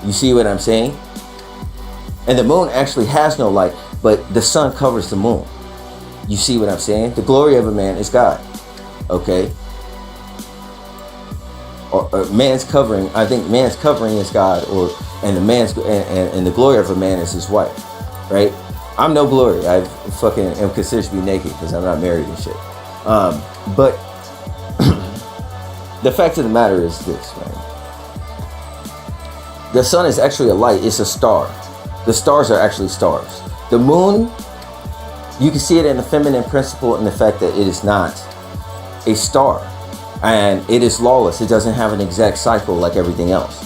S1: You see what I'm saying? And the moon actually has no light, but the sun covers the moon. You see what I'm saying? The glory of a man is God. Okay? Or man's covering, I think man's covering is God, and the glory of a man is his wife. Right? I'm no glory. I fucking am considered to be naked because I'm not married and shit. But the fact of the matter is this, man. The sun is actually a light. It's a star. The stars are actually stars. The moon, you can see it in the feminine principle in the fact that it is not a star. And it is lawless. It doesn't have an exact cycle like everything else.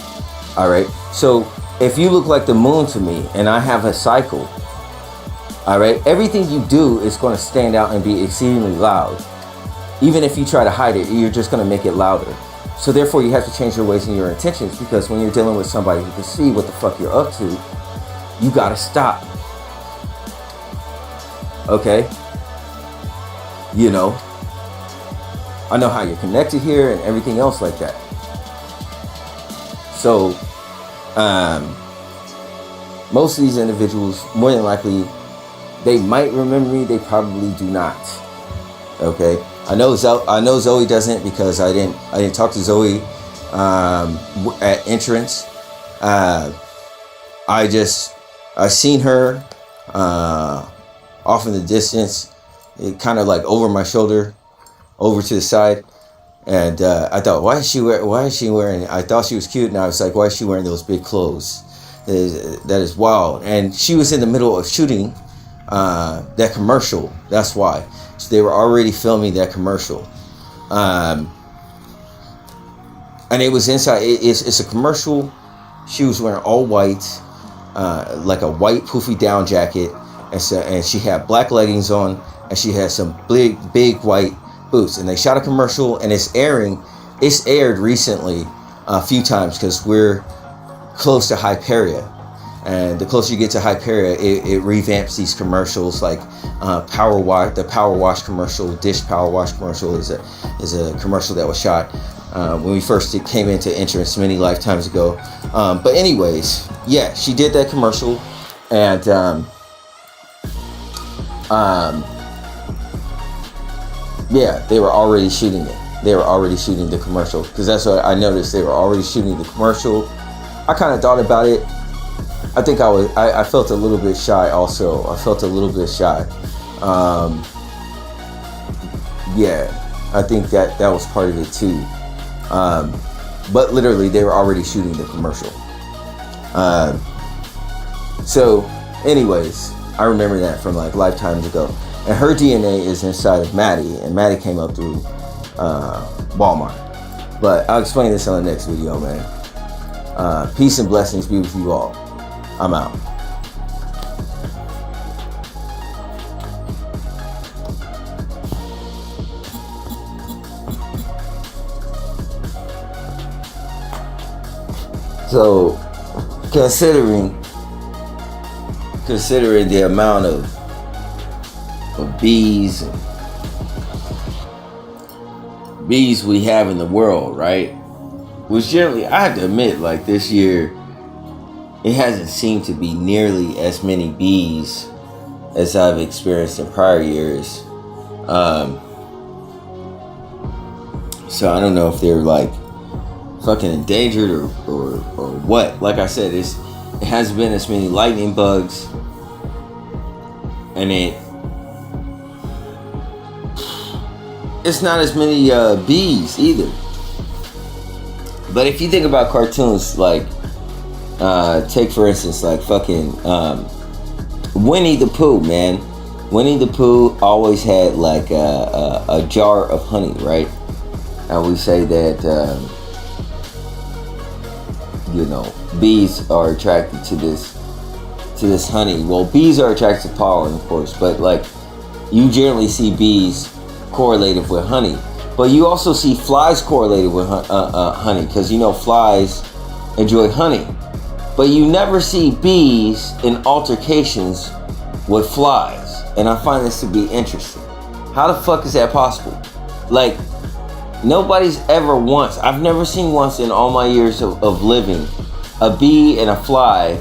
S1: All right? So if you look like the moon to me and I have a cycle, all right, everything you do is going to stand out and be exceedingly loud. Even if you try to hide it, you're just going to make it louder. So therefore, you have to change your ways and your intentions, because when you're dealing with somebody who can see what the fuck you're up to, you got to stop. Okay? You know, I know how you're connected here and everything else like that. So, most of these individuals, more than likely, they might remember me. They probably do not. Okay, I know Zoe doesn't, because I didn't talk to Zoe at entrance. I seen her off in the distance, kind of like over my shoulder, over to the side, and I thought, why is she wearing? I thought she was cute, and I was like, why is she wearing those big clothes? That is wild. And she was in the middle of shooting that commercial. That's why. So they were already filming that commercial, and it was inside. It's a commercial. She was wearing all white, like a white poofy down jacket, and she had black leggings on, and she had some big white boots. And they shot a commercial, and it's aired recently a few times, because we're close to Hyperia. And the closer you get to Hyperia, it revamps these commercials, like Power Wash. The Power Wash commercial, Dish Power Wash commercial, is a commercial that was shot when we first came into entrance many lifetimes ago. But anyways, yeah, she did that commercial, and yeah, they were already shooting it. They were already shooting the commercial, because that's what I noticed. They were already shooting the commercial. I kind of thought about it. I think I felt a little bit shy also. I felt a little bit shy. Yeah, I think that was part of it too. But literally, they were already shooting the commercial. So, anyways, I remember that from like lifetimes ago. And her DNA is inside of Maddie, and Maddie came up through Walmart. But I'll explain this on the next video, man. Peace and blessings be with you all. I'm out. So, considering the amount of bees we have in the world, right? Which generally, I have to admit, like this year, it hasn't seemed to be nearly as many bees as I've experienced in prior years. So I don't know if they're like fucking endangered or what. Like I said, it hasn't been as many lightning bugs, and it's not as many bees either. But if you think about cartoons, like take for instance like fucking Winnie the Pooh, man. Winnie the Pooh always had like a jar of honey, right? And we say that bees are attracted to this honey. Well, bees are attracted to pollen, of course, but like you generally see bees correlated with honey, but you also see flies correlated with honey, because flies enjoy honey, but you never see bees in altercations with flies, and I find this to be interesting. How the fuck is that possible? Like, nobody's ever once, I've never seen once in all my years of living, a bee and a fly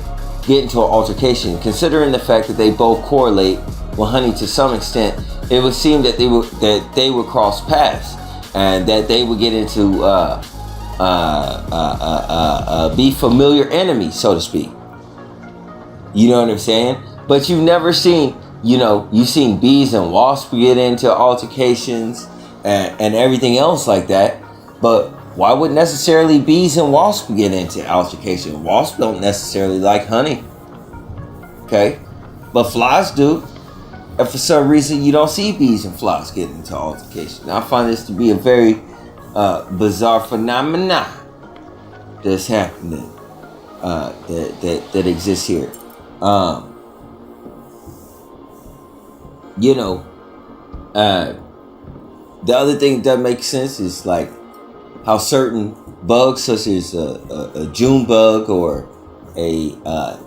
S1: get into an altercation, considering the fact that they both correlate with honey to some extent. It would seem that they would cross paths, and that they would get into be familiar enemies, so to speak. You know what I'm saying? But you've never seen, you've seen bees and wasps get into altercations and everything else like that. But why would necessarily bees and wasps get into altercation? Wasps don't necessarily like honey. Okay? But flies do. And for some reason, you don't see bees and flies getting into altercation. Now, I find this to be a very bizarre phenomena that's happening, that exists here. The other thing that makes sense is like how certain bugs, such as a June bug or a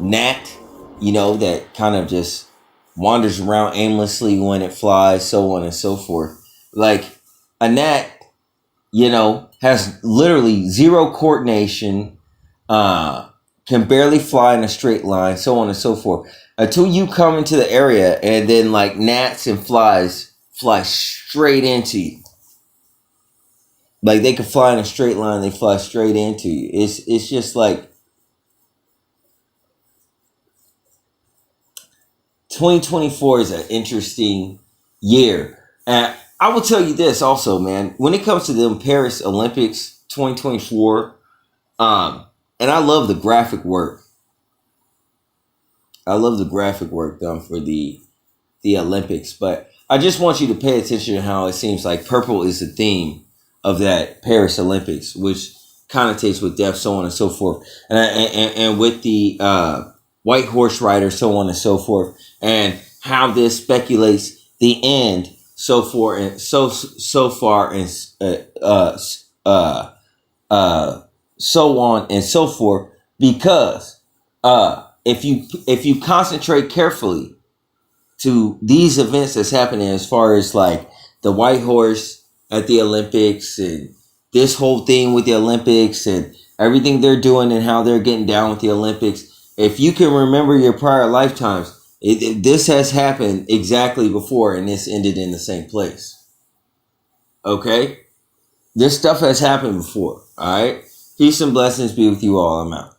S1: gnat, that kind of just wanders around aimlessly when it flies, so on and so forth. Like a gnat, has literally zero coordination, can barely fly in a straight line, so on and so forth. Until you come into the area, and then like gnats and flies fly straight into you. Like they can fly in a straight line, they fly straight into you. It's just like 2024 is an interesting year. And I will tell you this also, man, when it comes to the Paris Olympics 2024, and I love the graphic work. I love the graphic work done for the Olympics, but I just want you to pay attention to how it seems like purple is the theme of that Paris Olympics, which connotates with death, so on and so forth. And with the white horse rider, so on and so forth, and how this speculates the end, so far and so on and so forth, because if you concentrate carefully to these events that's happening, as far as like the white horse at the Olympics and this whole thing with the Olympics and everything they're doing and how they're getting down with the Olympics, if you can remember your prior lifetimes, this has happened exactly before, and this ended in the same place. Okay? This stuff has happened before. All right? Peace and blessings be with you all. I'm out.